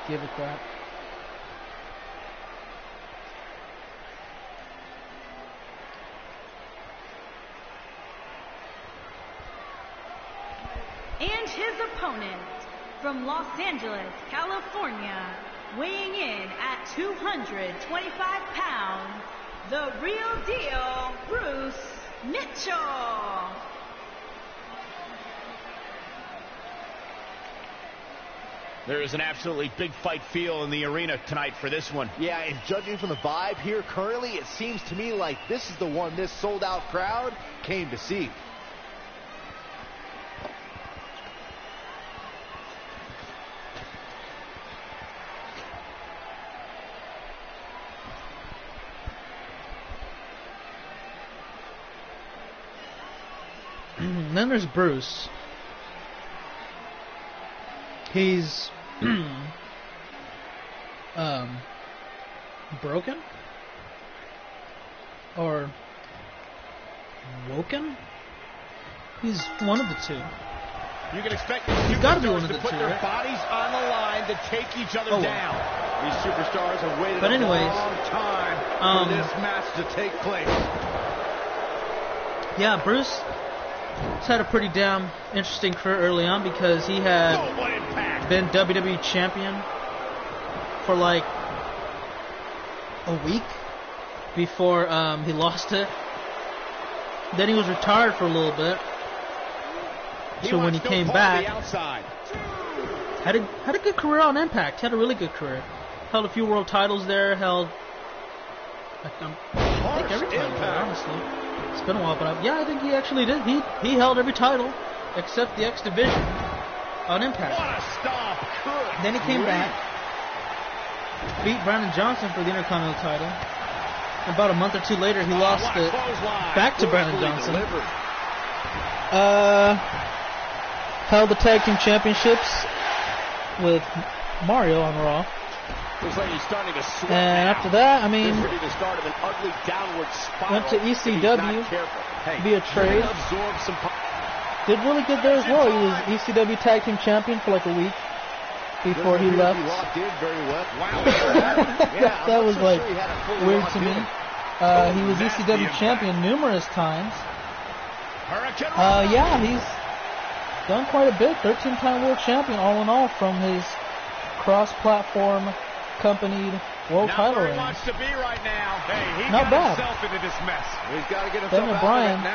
give it that. And his opponent from Los Angeles, California, weighing in at 225 pounds, the real deal, Bruce Mitchell. There is an absolutely big fight feel in the arena tonight for this one. Yeah, and judging from the vibe here currently, it seems to me like this is the one this sold-out crowd came to see. Then there's Bruce. He's broken or woken. He's one of the two. You can expect these superstars to put their bodies on the line to take each other down. These superstars have waited a long time for this match to take place. Yeah, Bruce has had a pretty damn interesting career early on because he had been WWE champion for like a week before he lost it. Then he was retired for a little bit. So when he came back, had a good career on Impact. Had a really good career. Held a few world titles there. Held, I think every title there, honestly. It's been a while, but I think he actually did. He held every title except the X Division on Impact. What a stop! Then he came back, beat Brandon Johnson for the Intercontinental title. About a month or two later, he lost it back to Brandon Johnson. Held the Tag Team Championships with Mario on Raw. Looks like he's starting to sweat and now. After that, I mean, this will be the start of an ugly downward spiral. Went to ECW via trade. Did really good there as well. He was ECW Tag Team Champion for like a week before he left. That was like weird to me. He was ECW Champion numerous times. Yeah, he's done quite a bit. 13-time World Champion all in all from his cross-platform accompanied world title reign. Wants to be right now. Hey, he not bad. Into this mess. He's got to get himself Daniel out Bryan of it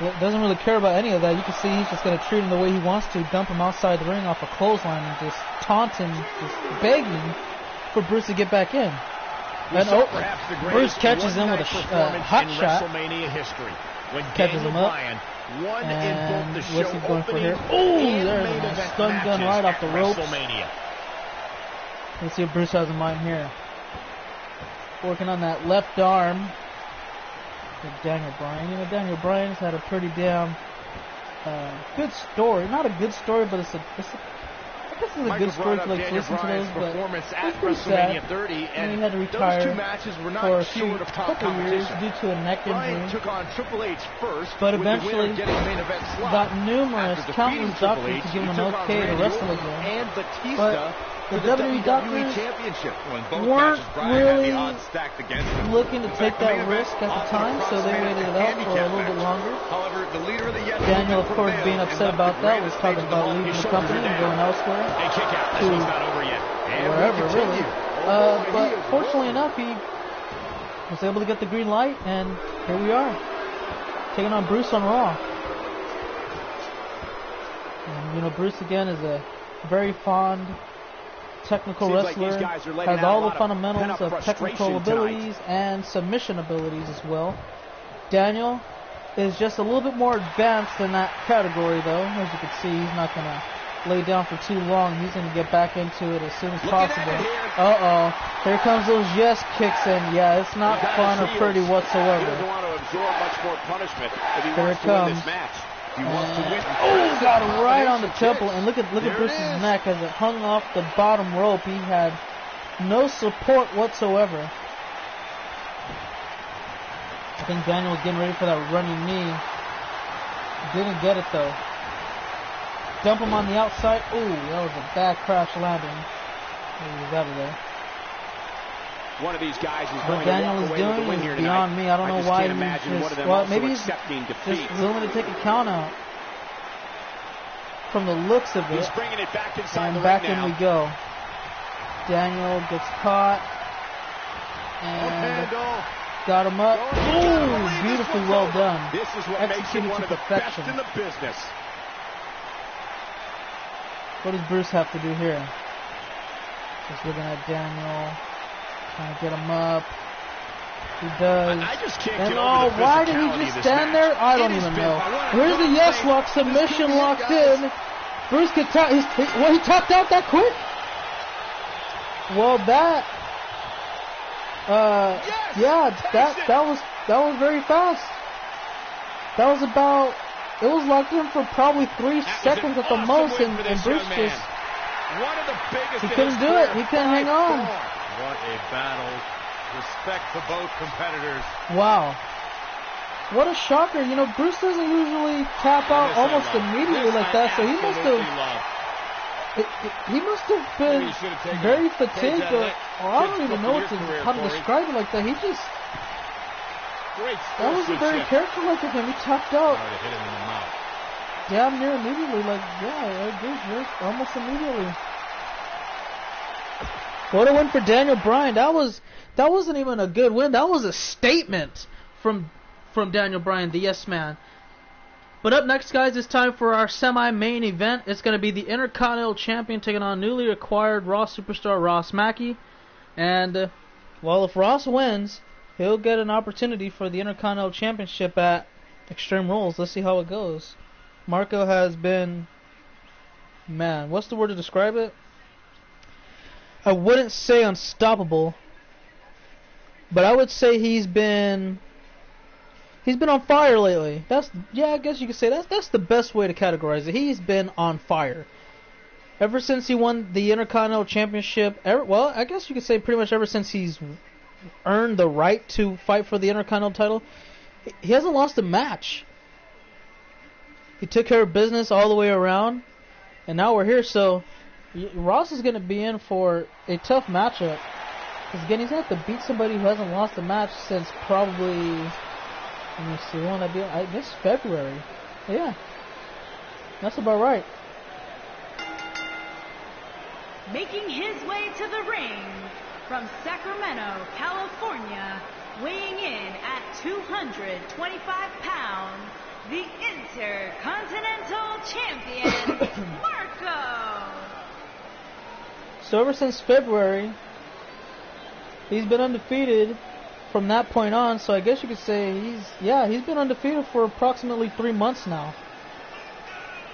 now. Doesn't really care about any of that. You can see he's just going to treat him the way he wants to, dump him outside the ring off a clothesline and just taunt him, just begging for Bruce to get back in. And Bruce catches him with a hot shot. WrestleMania history. When catches him up. And what's he going for here? Oh, there's a nice stun gun right off the ropes. Let's see what Bruce has in mind here. Working on that left arm. Daniel Bryan. You know, Daniel Bryan's had a pretty damn good story. Not a good story, but I guess it's a good story to like listen to those, but it's pretty sad. And he had to retire for a couple years due to a neck injury. But eventually got countless doctors to give him an okay to wrestle again. But the WWE doctors weren't really looking to take that risk at the time, so they waited it out for a little bit longer. Daniel, of course, being upset about that, was talking about leaving the company and going elsewhere to wherever, really. But fortunately enough, he was able to get the green light, and here we are, taking on Bruce on Raw. And, you know, Bruce, again, is a very fond technical wrestler, has all the fundamentals of technical abilities and submission abilities as well. Daniel is just a little bit more advanced in that category, though. As you can see, he's not going to lay down for too long. He's going to get back into it as soon as possible. Uh-oh. Here comes those yes kicks, and yeah, it's not fun or pretty whatsoever. Here it comes. Oh, got him right on the temple, and look at Bruce's neck as it hung off the bottom rope. He had no support whatsoever. I think Daniel was getting ready for that running knee. Didn't get it though. Dump him on the outside. Ooh, that was a bad crash landing. He was out of there. One of these guys is what Daniel is doing is beyond me. I don't know why he's just, well, maybe he's just willing to take a count out. from the looks of it. He's bringing it back inside and the back ring in now. we go. Daniel gets caught. And got him up. Oh, beautifully well done. This is what makes him one of the best in the business. What does Bruce have to do here? Just looking at Daniel, trying to get him up. He does. I just can't and get over the why did he physicality just of this stand match. there? I don't even know. Here's the yes lock, submission locked in. Bruce gets out. He tapped out that quick. Well, that was very fast. That was about. It was locked in for probably 3 seconds at the most, and Bruce just. One of the biggest he couldn't do it. He couldn't hang on. What a battle. Respect for both competitors. Wow. What a shocker. You know, Bruce doesn't usually tap out almost immediately like that, so he must have been very fatigued, or I don't even know how to describe it like that. He just, that wasn't very character-like of him. He tapped out damn near immediately, like, yeah, I agree, Bruce, almost immediately. What a win for Daniel Bryan. That wasn't even a good win. That was a statement from Daniel Bryan, the yes man. But up next, guys, it's time for our semi-main event. It's going to be the Intercontinental Champion taking on newly acquired Raw superstar Ross Mackey. And, well, if Ross wins, he'll get an opportunity for the Intercontinental Championship at Extreme Rules. Let's see how it goes. Marco has been, man, what's the word to describe it? I wouldn't say unstoppable, but I would say he's been on fire lately. I guess you could say that's the best way to categorize it. He's been on fire. Ever since he won the Intercontinental Championship, I guess you could say pretty much ever since he's earned the right to fight for the Intercontinental title, he hasn't lost a match. He took care of business all the way around, and now we're here, so Ross is going to be in for a tough matchup. Because again, he's going to have to beat somebody who hasn't lost a match since probably, let me see, when I guess February. Yeah, that's about right. Making his way to the ring from Sacramento, California, weighing in at 225 pounds, the Intercontinental Champion, Marco. So ever since February, he's been undefeated from that point on. So I guess you could say he's been undefeated for approximately 3 months now.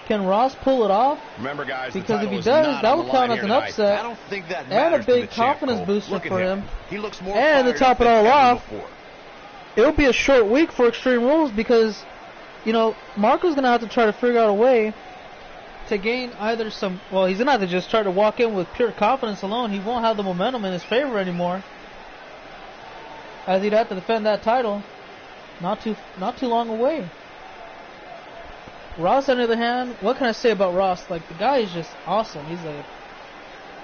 Can Ross pull it off? Remember, guys, because if he does, that will count as an upset. I don't think that and a big confidence booster for him. He looks more and to top it all off, it'll be a short week for Extreme Rules because, you know, Marco's going to have to try to figure out a way to gain either some... Well, he's going to have to just try to walk in with pure confidence alone. He won't have the momentum in his favor anymore, as he'd have to defend that title not too long away. Ross, on the other hand, what can I say about Ross? Like, the guy is just awesome. He's a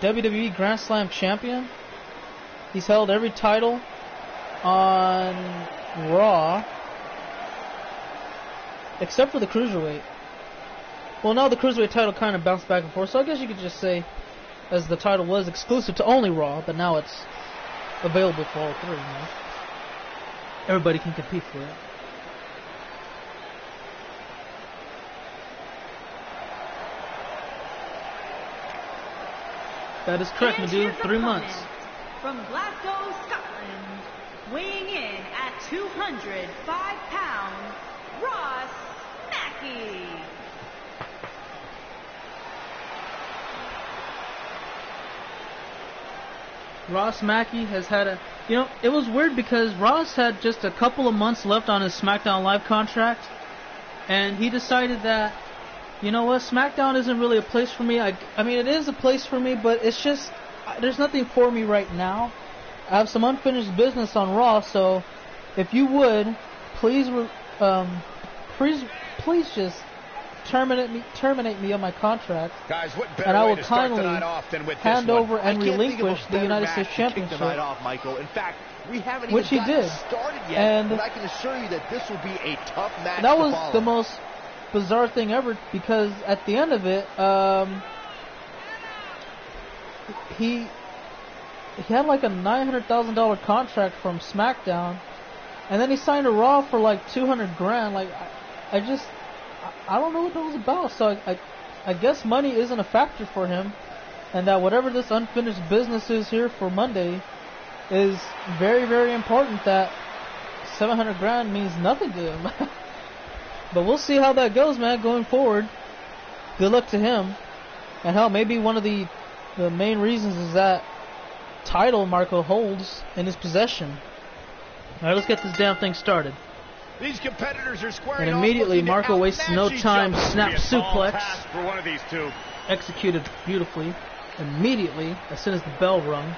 WWE Grand Slam champion. He's held every title on Raw, except for the Cruiserweight. Well, now the Cruiserweight title kind of bounced back and forth, so I guess you could just say, as the title was exclusive to only Raw, but now it's available for all three. You know? Everybody can compete for it. That is correct, Madu. 3 months. From Glasgow, Scotland, weighing in at 205 pounds, Ross Mackey. Ross Mackey has had a... You know, it was weird because Ross had just a couple of months left on his SmackDown Live contract, and he decided that, you know what, SmackDown isn't really a place for me. I mean, it is a place for me, but it's just, there's nothing for me right now. I have some unfinished business on Raw, so if you would, please just terminate me on my contract, guys, and I will kindly hand over and relinquish the United States Championship. Off, Michael. In fact, we haven't which even he did. Started yet, and but I can assure you that this will be a tough match. That was the most bizarre thing ever, because at the end of it, he had like a $900,000 contract from SmackDown, and then he signed a Raw for like $200,000. Like, I don't know what that was about. So I guess money isn't a factor for him, and that whatever this unfinished business is here for Monday is very, very important. That $700,000 means nothing to him. But we'll see how that goes, man, going forward. Good luck to him. And hell, maybe one of the main reasons is that title Marco holds in his possession. Alright, let's get this damn thing started. These competitors are squaring and immediately Marco wastes no time, snap suplex. For one of these two. Executed beautifully. Immediately, as soon as the bell rung.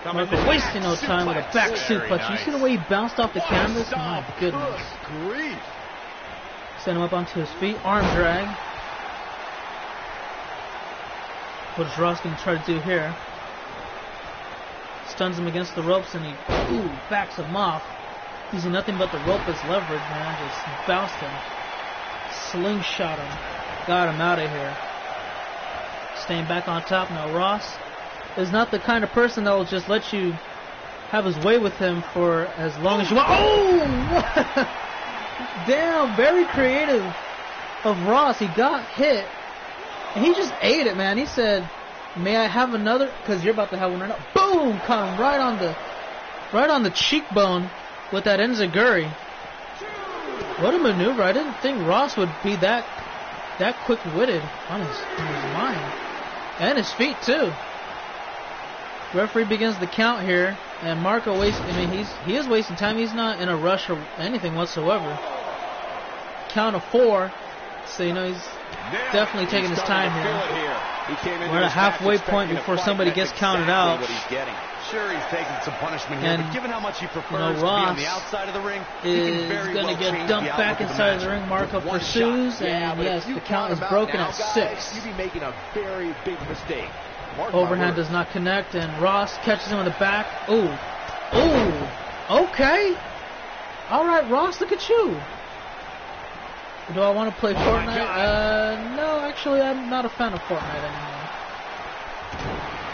Marco wasting no time with a back suplex. Nice. You see the way he bounced off the canvas? My goodness. Grief. Send him up onto his feet. Arm drag. What is Ross going to try to do here? Stuns him against the ropes and he backs him off. Using nothing but the rope as leverage, man. Just bounced him. Slingshot him. Got him out of here. Staying back on top now. Ross is not the kind of person that will just let you have his way with him for as long as you want. Oh! Damn, very creative of Ross. He got hit, and he just ate it, man. He said, "May I have another?" Because you're about to have one right now. Boom! Caught him right on the cheekbone with that enziguri. What a maneuver! I didn't think Ross would be that quick-witted on his mind and his feet too. Referee begins the count here, and Marco he is wasting time. He's not in a rush or anything whatsoever. Count of 4, so you know he's definitely taking his time here. We're at a halfway point before somebody gets counted out. Sure, he's taking some punishment here, but given how much he prefers Ross to be on the outside of the ring, is going to get dumped back inside of the ring. Marco pursues, and yes, the count is broken at 6. You'd be making a very big mistake. Overhand does not connect, and Ross catches him in the back. Ooh. Okay. All right, Ross, look at you. Do I want to play Fortnite? No, actually, I'm not a fan of Fortnite anymore.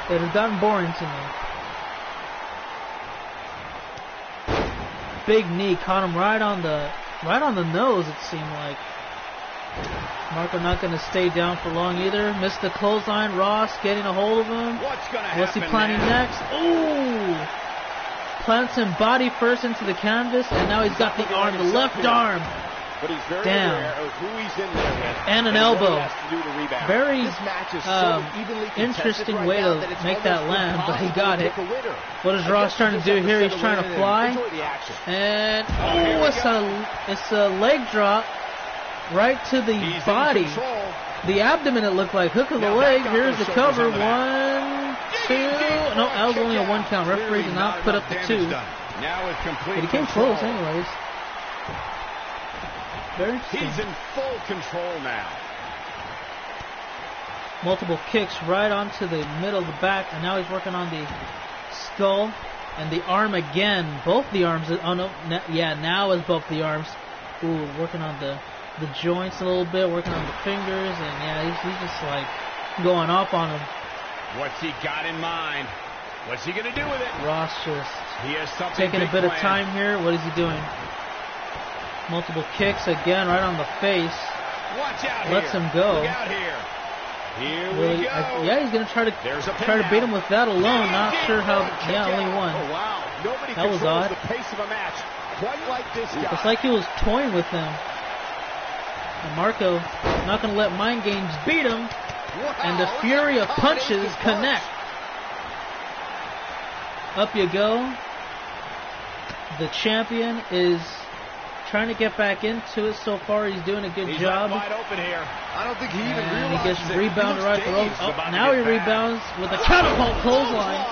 It has gotten boring to me. Big knee caught him right on the nose. It seemed like. Marco not going to stay down for long either. Missed the clothesline. Ross getting a hold of him. What's he planning next? Ooh! Plants him body first into the canvas, and now he's got the arm, the left arm. But he's very down. aware of who he's in there with and an elbow. Very interesting way to make that land, but he got it. What is Ross trying to do here? He's trying to fly. And it's a leg drop right to the body. The abdomen, it looked like. Hook of the leg. Here's the cover. 1, 2. No, that was only a 1 count. Referee did not put up the 2. But he came close anyways. He's in full control now. Multiple kicks right onto the middle of the back, and now he's working on the skull and the arm again. Both the arms. Oh no, now is both the arms. Ooh, working on the joints a little bit, working on the fingers, and yeah, he's just like going off on him. What's he got in mind? What's he gonna do with it? Ross just he has taking a bit of time here. What is he doing? Multiple kicks again, right on the face. Watch out! Lets him go. Look out here. Here really, we go. Yeah, he's gonna try to beat him with that alone. Not sure how. Yeah, only 1. Oh wow! Nobody that was odd. The pace of a match quite like this guy. It's like he was toying with him. And Marco not gonna let mind games beat him. Wow, and the fury of punches connect. Up you go. The champion is trying to get back into it. So far, he's doing a good job. Wide open here. I don't think he even realized he gets rebounded right the ropes. Now he rebounds with a catapult clothesline.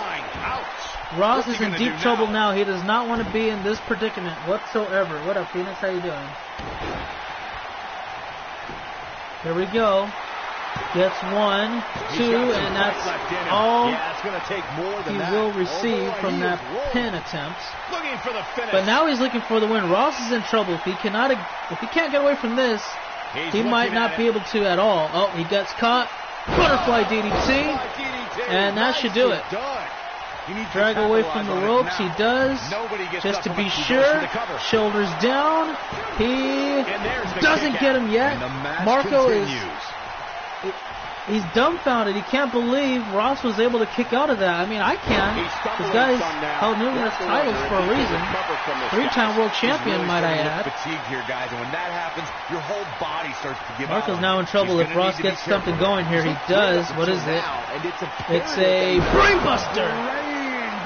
Ross is in deep trouble now. He does not want to be in this predicament whatsoever. What up, Phoenix? How you doing? Here we go. Gets 1, 2, and that's all he will receive from that pin attempt. But now he's looking for the win. Ross is in trouble. If he can't get away from this, he might not be able to at all. Oh, he gets caught. Butterfly DDT. And that should do it. Drag away from the ropes. He does. Just to be sure. Shoulders down. He doesn't get him yet. Marco is... He's dumbfounded. He can't believe Ross was able to kick out of that. I mean, I can. This guy's held numerous titles for a reason. 3-time world champion, might I add. Marco's now in trouble if Ross gets something going here. He does. What is it? It's a brainbuster.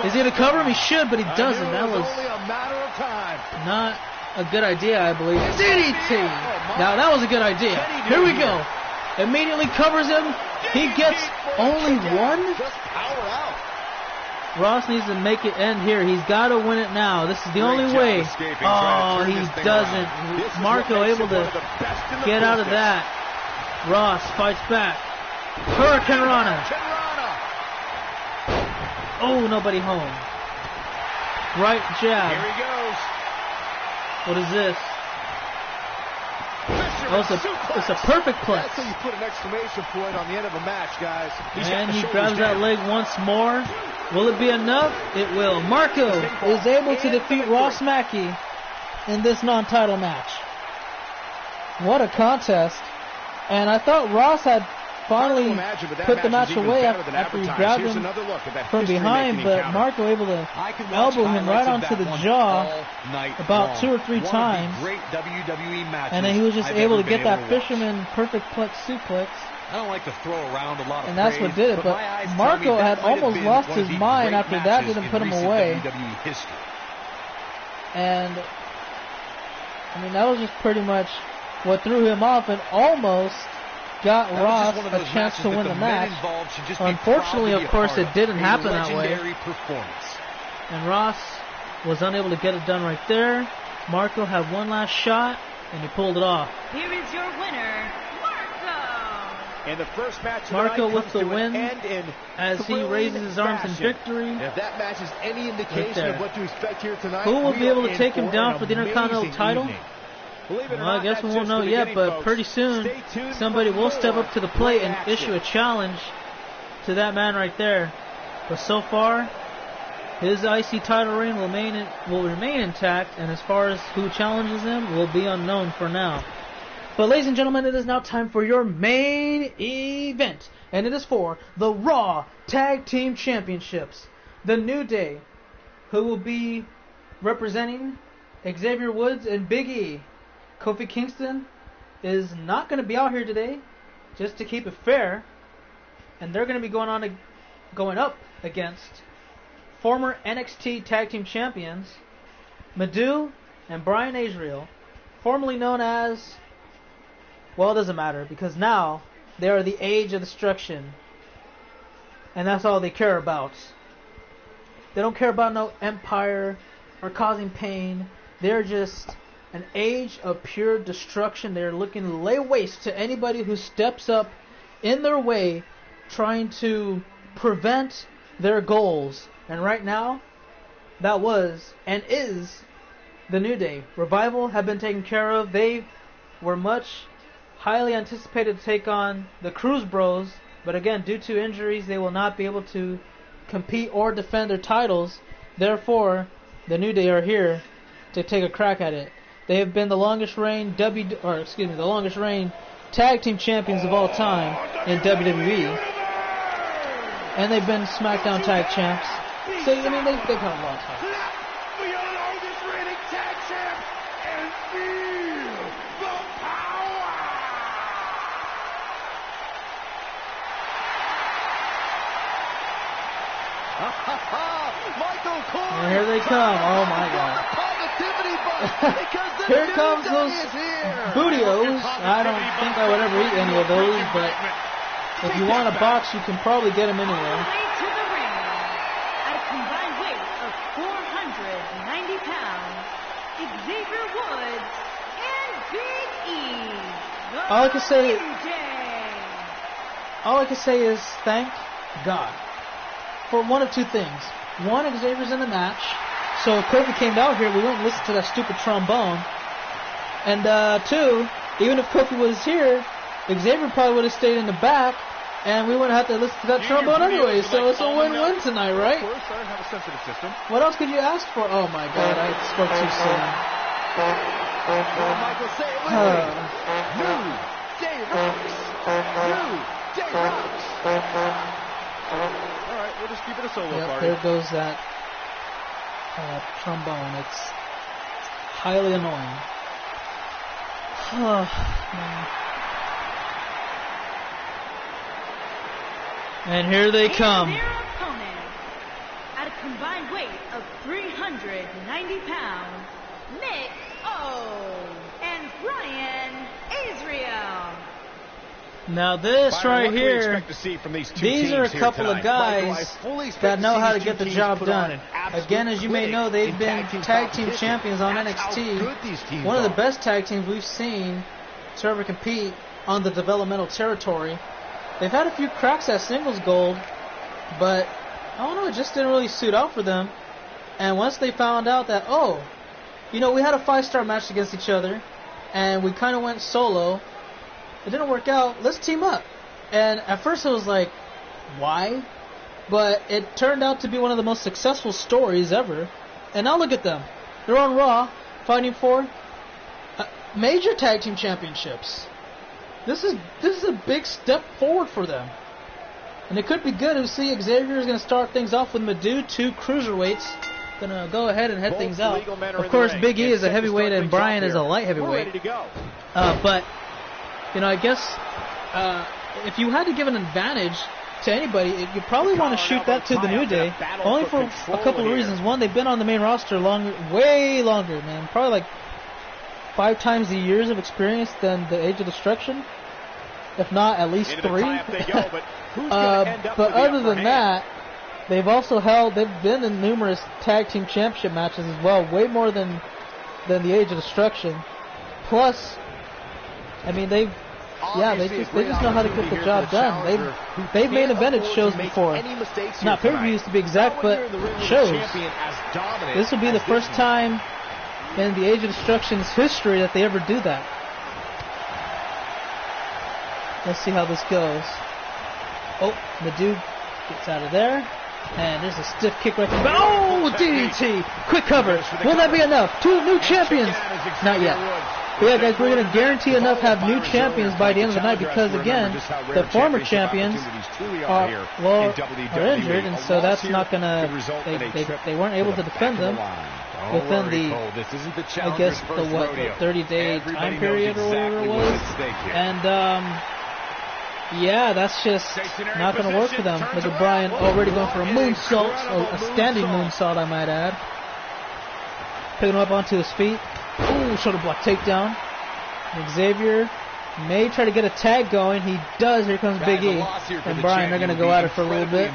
Is he going to cover him? He should, but he doesn't. That was not a good idea, I believe. DDT. Now, that was a good idea. Here we go. Immediately covers him. He gets only one. Ross needs to make it end here. He's got to win it now. This is the only way. Oh, he doesn't. Marco able to get out of that. Ross fights back. Hurricane Rana. Oh, nobody home. Right jab. Here he goes. What is this? Oh, it's a perfect plex. That's how you put an exclamation point on the end of a match, guys. And he grabs that leg once more. Will it be enough? It will. Marco is able to defeat Ross Mackey in this non-title match. What a contest. And I thought Ross had finally put the match away after he grabbed him from behind, but Marco able to elbow him right onto the jaw about 2 or 3 times, and then he was just able to get that fisherman perfect plex suplex. I don't like to throw around a lot of and that's what did it, but Marco had almost lost his mind after that didn't put him away. And I mean, that was just pretty much what threw him off and almost got Ross a chance to win the match. Unfortunately, of course, it didn't happen that way. And Ross was unable to get it done right there. Marco had one last shot, and he pulled it off. Here is your winner, Marco. And the first match Marco with the win as he raises his arms in victory. And if that match is any indication of what to expect here tonight, who will be able to take him down for the Intercontinental title? Well, I guess we won't know yet, but pretty soon somebody will step up to the plate and issue a challenge to that man right there. But so far, his IC title reign will remain intact, and as far as who challenges him will be unknown for now. But ladies and gentlemen, it is now time for your main event, and it is for the Raw Tag Team Championships. The New Day, who will be representing Xavier Woods and Big E. Kofi Kingston is not going to be out here today, just to keep it fair, and they're going to be going up against former NXT Tag Team Champions Madhu and Brian Israel, formerly known as, well, it doesn't matter, because now they are the Age of Destruction, and that's all they care about. They don't care about no empire or causing pain. They're just an age of pure destruction. They're looking to lay waste to anybody who steps up in their way, trying to prevent their goals. And right now, that was and is the New Day. Revival have been taken care of. They were highly anticipated to take on the Cruz Bros, but again, due to injuries, they will not be able to compete or defend their titles. Therefore, the New Day are here to take a crack at it. They have been the longest reign tag team champions of all time in WWE, and they've been SmackDown tag champs. So I mean, they've had a long time. We are the longest reigning tag champs and feel the power. Michael Cole. And here they come. Oh my God. Here comes those Bootios. I don't think I would ever eat any of those, but if you want a box, you can probably get them anywhere. All the way to the ring, at a combined weight of 490 pounds, Xavier Woods and Big E. All I can say is thank God for one of two things. One, Xavier's in the match. So if Kofi came out here, we wouldn't listen to that stupid trombone. And 2, even if Kofi was here, Xavier probably would have stayed in the back, and we wouldn't have to listen to that trombone anyway. So it's a win-win tonight, right? Of course, I have a sensitive system. What else could you ask for? Oh my God, I spoke too soon. Michael, say it with me. New Day Rocks. New Day Rocks. All right, we'll just keep it a solo party. There goes that trombone. It's highly annoying. Oh, man. And here they come. Their opponent, at a combined weight of 390 pounds, Nick O. and Brian Israel. Now this Byron, right what can we here, expect to see from these are a here couple of tonight? guys that know how to get the job done. Again, as you may know, they've been tag team champions on NXT. One of the best tag teams we've seen to ever compete on the developmental territory. They've had a few cracks at singles gold, but I don't know, it just didn't really suit out for them. And once they found out that, we had a 5-star match against each other, and we kind of went solo. It didn't work out. Let's team up. And at first it was like, why? But it turned out to be one of the most successful stories ever. And now look at them. They're on Raw, fighting for major tag team championships. This is a big step forward for them. And it could be good. We see Xavier is going to start things off with Madu, 2 cruiserweights. Going to go ahead and head things out. Of course, Big E is a heavyweight and Brian is a light heavyweight. But, I guess if you had to give an advantage to anybody, you probably want to shoot that to the New Day. Only for a couple of reasons. One, they've been on the main roster way longer, man. Probably like 5 times the years of experience than the Age of Destruction, if not at least 3. But other than that, they've been in numerous tag team championship matches as well, way more than the Age of Destruction. Plus, I mean, they just know how to get the job done. They've main evented shows before, not pay-per-views to be exact, but shows. This will be the first time in the Age of Destruction's history that they ever do that. Let's see how this goes. Madu gets out of there. And there's a stiff kick right there. Oh, DDT! Quick cover. Will that be enough? 2 new champions. Not yet. But yeah, guys, we're going to guarantee enough have new champions by the end of the night because, again, the former champions are injured, and so that's not going to... They weren't able to defend them within the 30-day time period or whatever it was. And, yeah, that's just not going to work for them. Look at Brian already going for a moonsault, a standing moonsault, I might add. Picking him up onto his feet. Ooh, shoulder block takedown. Xavier may try to get a tag going. He does. Here comes Big E and Brian. They're going to go at it for a little bit.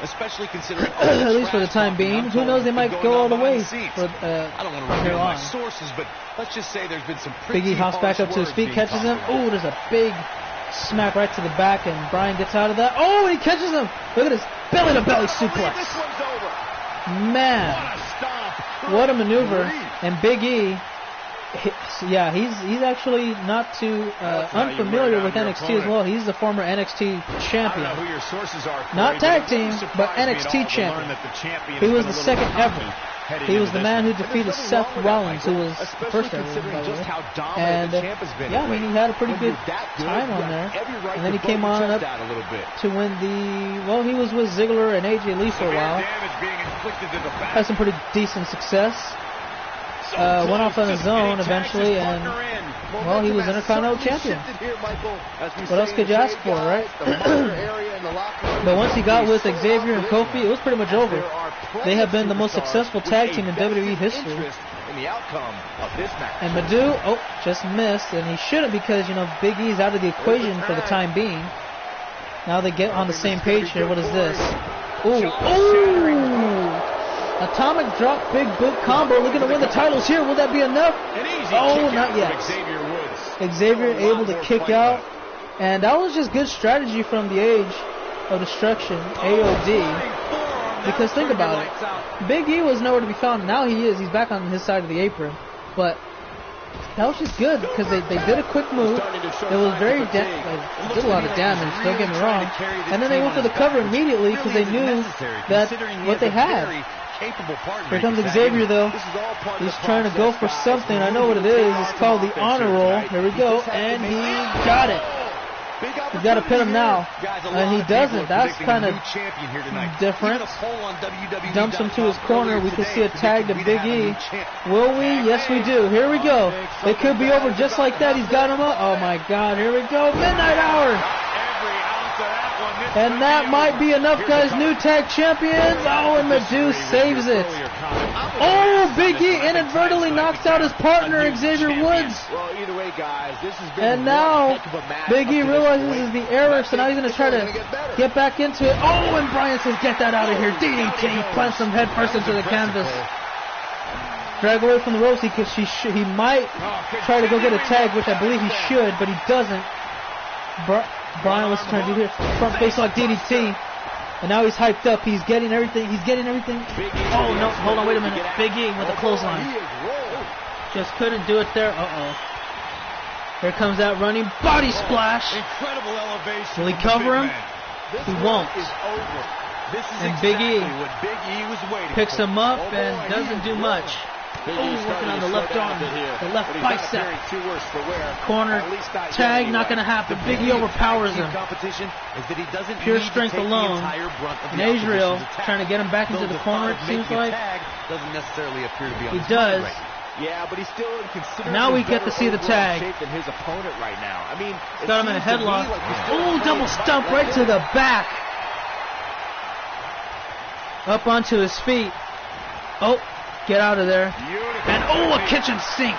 Especially considering at least for the time being. Who knows? They might go all the way for I don't want to reveal my sources, but let's just say there's been some pretty Big E hops back up to his feet, catches him. Ooh, there's a big smack right to the back, and Brian gets out of that. Oh, and he catches him. Look at his belly-to-belly suplex. Man, what a maneuver. And Big E, he's actually not too unfamiliar with NXT as well. He's the former NXT champion. I don't know who your sources are, not tag team, but NXT champion. He was the second ever. He was the man who defeated Seth Rollins, who was the first ever, by the way. And, he had a pretty good time on there. And then he came on up to win he was with Ziggler and AJ Lee for a while. Had some pretty decent success. Went off on his own eventually, and, he was Intercontinental Champion. What else could you ask for, right? But once he got with Xavier and Kofi, it was pretty much over. They have been the most successful tag team in WWE history. And Madu, just missed, and he shouldn't because, Big E's out of the equation for the time being. Now they get on the same page here. What is this? Ooh! Atomic drop, big boot combo, looking to win the titles here. Will that be enough? Not yet. Xavier able to kick out. And that was just good strategy from the Age of Destruction, AOD. Because think about it. Big E was nowhere to be found. Now he is. He's back on his side of the apron. But that was just good because they did a quick move. It was very did a lot of damage. Don't get me wrong. And then they went for the cover immediately because they knew that what they had. Here comes Xavier though. He's trying to go for something. I know what it is. It's called the honor roll. Here we go, and he got it. He's got to pin him now, and he doesn't. That's kind of different. Dumps him to his corner. We can see a tag to Big E. Will we? Yes, we do. Here we go. It could be over just like that. He's got him up. Oh, my God. Here we go. Midnight Hour. And that might be enough, guys. New tag champions. Oh, and Medu saves it. Oh, Big E inadvertently knocks out his partner, Xavier Woods. Well, either way, guys, this has been and now Big E realizes this is the error, so now he's going to try to get back into it. Oh, and Brian says, get that out of here. DDT. Plants him head first into the canvas. Drag away from the ropes. He might try to go get a tag, which I believe he should, but he doesn't. Brian was trying to do here. Front face lock DDT. And now he's hyped up. He's getting everything. Oh, no. Hold on. Wait a minute. Big E with a clothesline. Just couldn't do it there. Uh-oh. Here comes that running body splash. Incredible elevation. Will he cover him? He won't. And Big E picks him up and doesn't do much. Oh, working on the left arm, the left bicep. Corner tag, not going to happen. Big E overpowers him. Pure strength alone. And Israel trying to get him back into the corner, it seems like. He does. Yeah, but he's still in now we get to see the tag. His opponent right now. I mean, got him in a headlock. Oh, double stomp right to the back. Up onto his feet. Oh. Get out of there. And oh, a kitchen sink.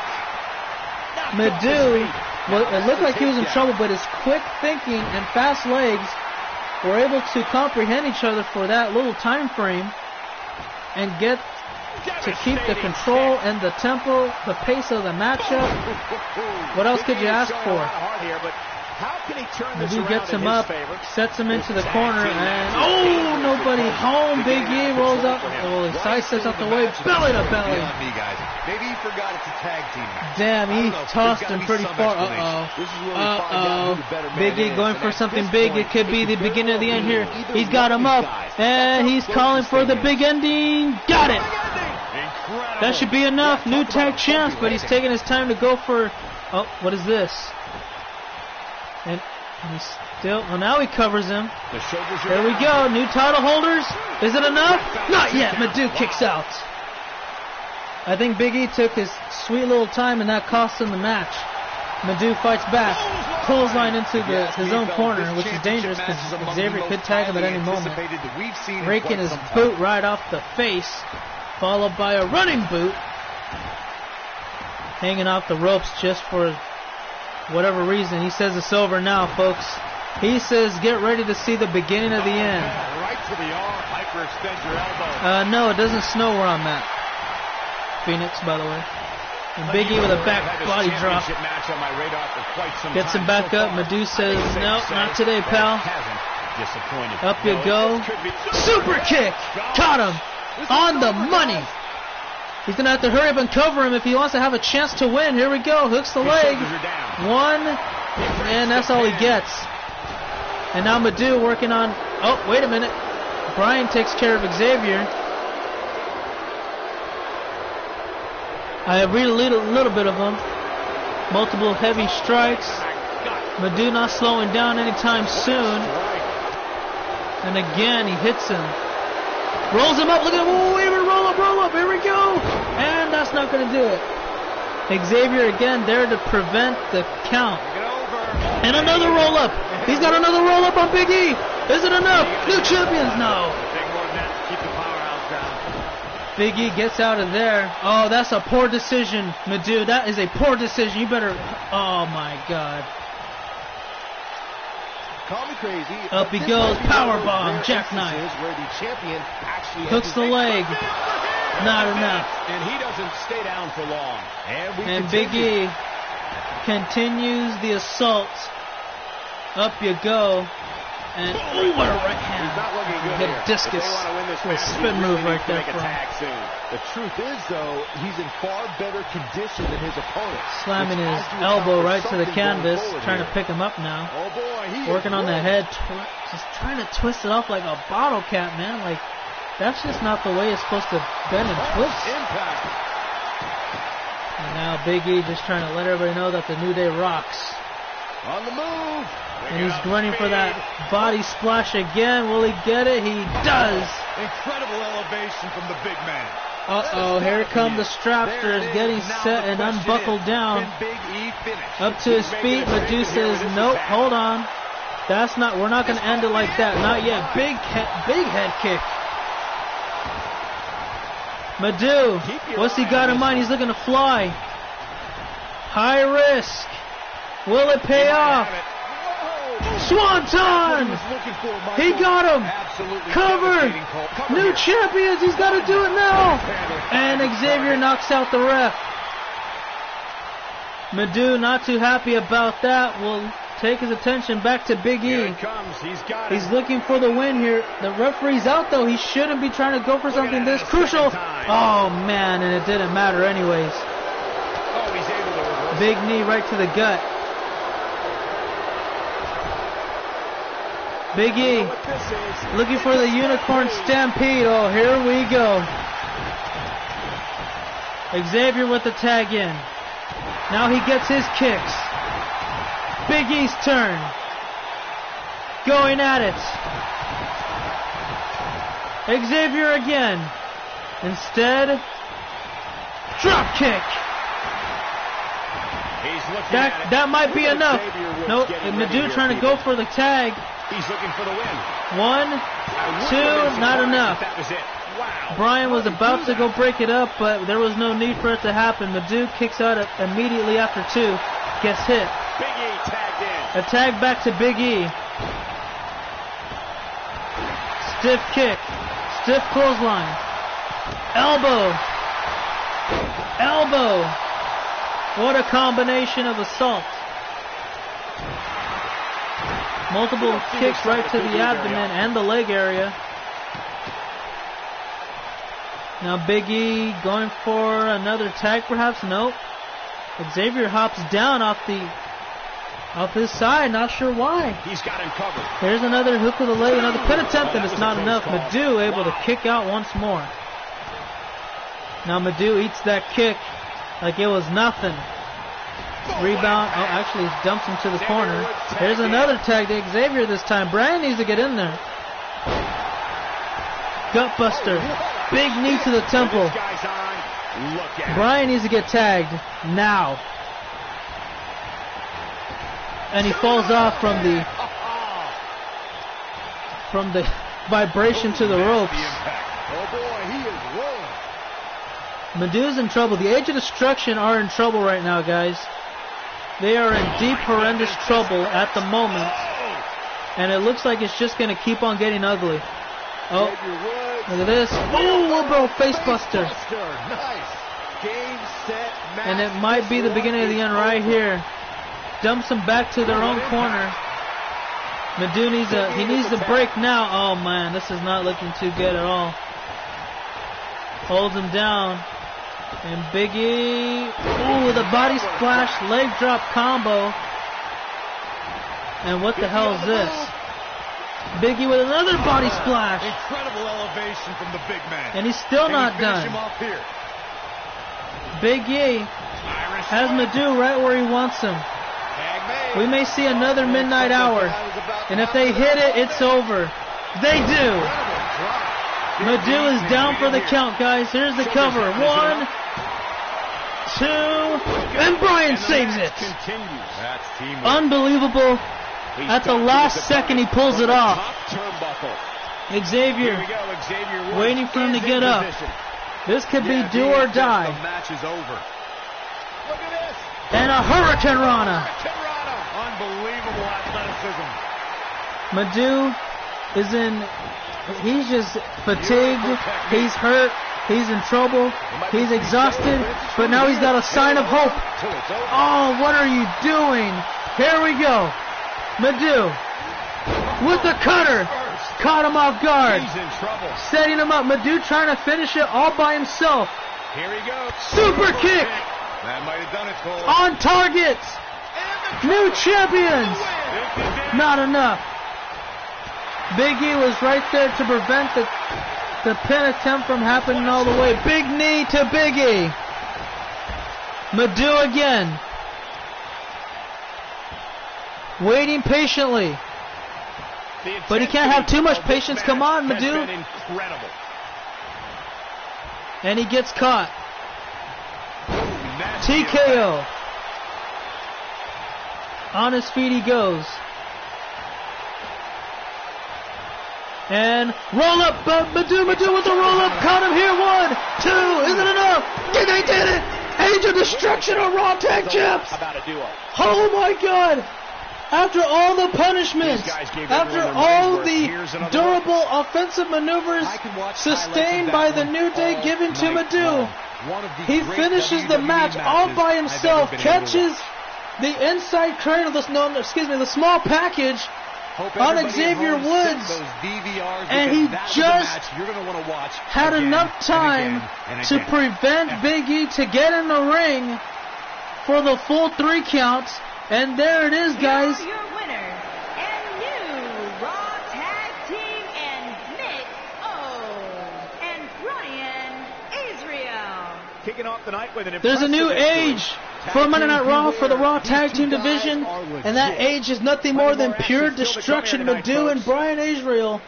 Medu, well, it looked like he was in trouble, but his quick thinking and fast legs were able to comprehend each other for that little time frame and get to keep the control and the tempo, the pace of the matchup. What else could you ask for? Medu gets him up, sets him into the corner, and oh, nobody home. Big E rolls up. Oh, his side steps out the way, belly to belly. Maybe he forgot it's a tag team. Damn, he tossed him pretty far. Big E going for something big. It could be the beginning of the end here. He's got him up, and he's calling for the big ending. Got it. That should be enough. New tag champs, but he's taking his time to go for. Oh, what is this? And he's still. Well, now he covers him. There we go. New title holders. Is it enough? Not yet. Medu kicks out. I think Big E took his sweet little time, and that cost him the match. Medu fights back. Clothesline into his own corner, which is dangerous because Xavier could tag him at any moment. Raking his boot right off the face, followed by a running boot. Hanging off the ropes just for whatever reason. He says it's over now, folks. He says get ready to see the beginning of the end. Right to the arm. Hyperextend your elbow. No, it doesn't snow where I'm at. Phoenix, by the way. And Big E with a back body drop. Gets him back up. Medu says, no, not today, pal. Up you go. Super kick. Caught him. On the money. He's going to have to hurry up and cover him if he wants to have a chance to win. Here we go. Hooks the leg. One. And that's all he gets. And now Medu working on... Oh, wait a minute. Brian takes care of Xavier. I read a little bit of them. Multiple heavy strikes. Medu not slowing down anytime soon. And again, he hits him. Rolls him up. Look at him. Oh, wait a minute. Roll up. Here we go. And that's not going to do it. Xavier again there to prevent the count. And another roll up. He's got another roll up on Big E. Is it enough? New champions? No. Big E gets out of there. Oh, that's a poor decision, Medu. That is a poor decision. You better... Oh, my God. Call me crazy. Up he goes. Powerbomb. Jackknife. Hooks the leg. Not enough. And he doesn't stay down for long. And Big E continues the assault. Up you go. And what a right hand. He's not looking good hit here. a discus. A spin move right there for him. The truth is, though, he's in far better condition than his opponent. Slamming his elbow right to the canvas, trying to pick him up now. Oh boy, working on the head, just trying to twist it off like a bottle cap, man. Like, that's just not the way it's supposed to bend and twist. Impact. And now Big E just trying to let everybody know that the New Day rocks. On the move. And he's running for that body splash again. Will he get it? He does. Incredible elevation from the big man. Uh-oh, here come the strapsters getting set and unbuckled down. Up to his feet. Madhu says, nope, hold on. That's not, we're not going to end it like that. Not yet. Big head kick. Madhu, what's he got in mind? He's looking to fly. High risk. Will it pay off? Swanton! He got him! Covered! New champions! He's got to do it now! And Xavier knocks out the ref. Madhu not too happy about that. Will take his attention back to Big E. He's looking for the win here. The referee's out though. He shouldn't be trying to go for something this crucial. Oh man, and it didn't matter anyways. Big knee right to the gut. Big E looking for the unicorn stampede. Oh, here we go. Xavier with the tag in. Now he gets his kicks. Big E's turn. Going at it. Xavier again. Instead, drop kick. That might be enough. Nope, Madhu trying to go for the tag. He's looking for the win. 1, 2, not enough. That was it. Wow. Brian was about to go break it up, but there was no need for it to happen. Madhu kicks out immediately after 2. Gets hit. Big E tagged in. A tag back to Big E. Stiff kick. Stiff clothesline. Elbow. Elbow. What a combination of assault. Multiple kicks right to the abdomen and the leg area. Now Big E going for another tag perhaps? Nope. Xavier hops down off his side, not sure why. He's got him covered. Here's another hook of the leg, another pin attempt, and it's not enough. Madhu able to kick out once more. Now Madhu eats that kick like it was nothing. Rebound. Oh, actually dumps him to the corner. Here's another tag to Xavier this time. Brian needs to get in there. Gutbuster. Big knee to the temple. Brian needs to get tagged now. And he falls off from the vibration to the ropes. Madhu's in trouble. The Age of Destruction are in trouble right now, guys. They are in deep, horrendous trouble at the moment. And it looks like it's just going to keep on getting ugly. Oh, look at this. Oh, bro, facebuster. And it might be the beginning of the end right here. Dumps them back to their own corner. Madhu needs to break now. Oh, man, this is not looking too good at all. Holds him down. And Big E, ooh, with a body splash, leg drop combo. And what the hell is this? Big E with another body splash. Incredible elevation from the big man. And he's still not done. Big E has Madhu right where he wants him. We may see another midnight hour. And if they hit it, it's over. They do. Madhu is down for the count, guys. Here's the cover. 1, 2, and Brian saves it. Unbelievable. At the last second, he pulls it off. Xavier waiting for him to get up. This could be do or die. And a Hurricane Rana. Unbelievable athleticism. Madhu is in. He's just fatigued. He's hurt. He's in trouble. He's exhausted. But now he's got a sign of hope. Oh, what are you doing? Here we go. Madhu with the cutter. Caught him off guard. He's in trouble. Setting him up. Madhu trying to finish it all by himself. Here he goes. Super kick. That might have done it, Cole. On target. New champions. Not enough. Big E was right there to prevent the pin attempt from happening all the way. Big knee to Big E. Madhu again. Waiting patiently. But he can't have too much patience. Come on, Madhu. Incredible. And he gets caught. TKO. On his feet he goes. And roll up. Madhu with the roll up. Caught him here. 1, 2. Isn't it enough? They did it. Age of Destruction on Raw Tag Champs. Oh my God. After all the punishments, after all the durable offensive maneuvers sustained by the New Day given to Madhu, he finishes the match all by himself, catches the inside crane of the small package on Xavier Woods, and he just had enough time to prevent Big E to get in the ring for the full 3 counts. And there it is, guys. Here are your winners and new Raw Tag Team and Nick O and Brian Israel. Kicking off the night with an There's a new age for Monday Night Raw for the Raw Tag Team division, and that age is nothing more than pure destruction. Madhu and Brian Israel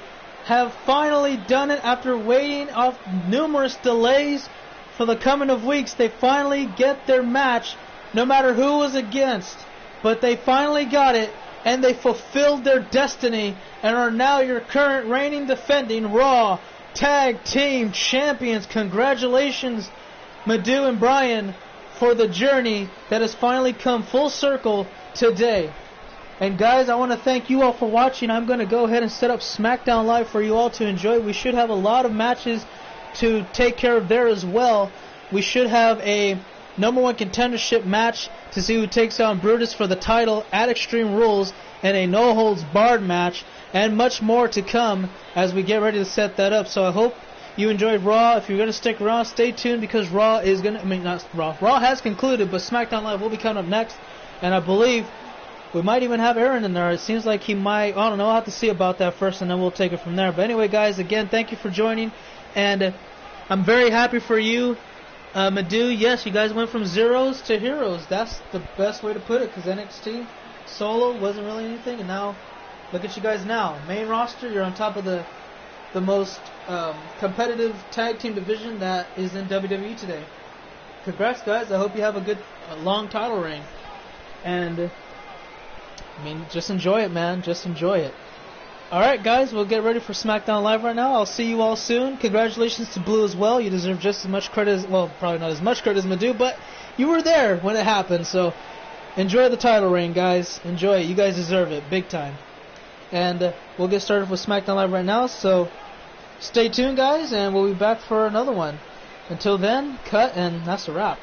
have finally done it after waiting off numerous delays for the coming of weeks. They finally get their match, no matter who was against. But they finally got it, and they fulfilled their destiny, and are now your current reigning defending Raw Tag Team Champions. Congratulations, Madhu and Brian, for the journey that has finally come full circle today. And guys, I want to thank you all for watching. I'm going to go ahead and set up SmackDown Live for you all to enjoy. We should have a lot of matches to take care of there as well. We should have a #1 contendership match to see who takes on Brutus for the title at Extreme Rules, and a no-holds-barred match, and much more to come as we get ready to set that up. So I hope you enjoyed Raw. If you're going to stick around, stay tuned, because Raw is going to, not Raw. Raw has concluded, but SmackDown Live will be coming up next, and I believe we might even have Aaron in there. It seems like he might. I don't know. I'll have to see about that first, and then we'll take it from there. But anyway, guys, again, thank you for joining, and I'm very happy for you. Madhu, yes, you guys went from zeros to heroes. That's the best way to put it, because NXT solo wasn't really anything, and now look at you guys now. Main roster, you're on top of the most competitive tag team division that is in WWE today. Congrats, guys. I hope you have a long title reign. And, just enjoy it, man. Just enjoy it. Alright, guys, we'll get ready for SmackDown Live right now. I'll see you all soon. Congratulations to Blue as well. You deserve just as much credit as, well, probably not as much credit as Madhu, but you were there when it happened, so enjoy the title reign, guys. Enjoy it. You guys deserve it, big time. And we'll get started with SmackDown Live right now, so stay tuned, guys, and we'll be back for another one. Until then, cut, and that's a wrap.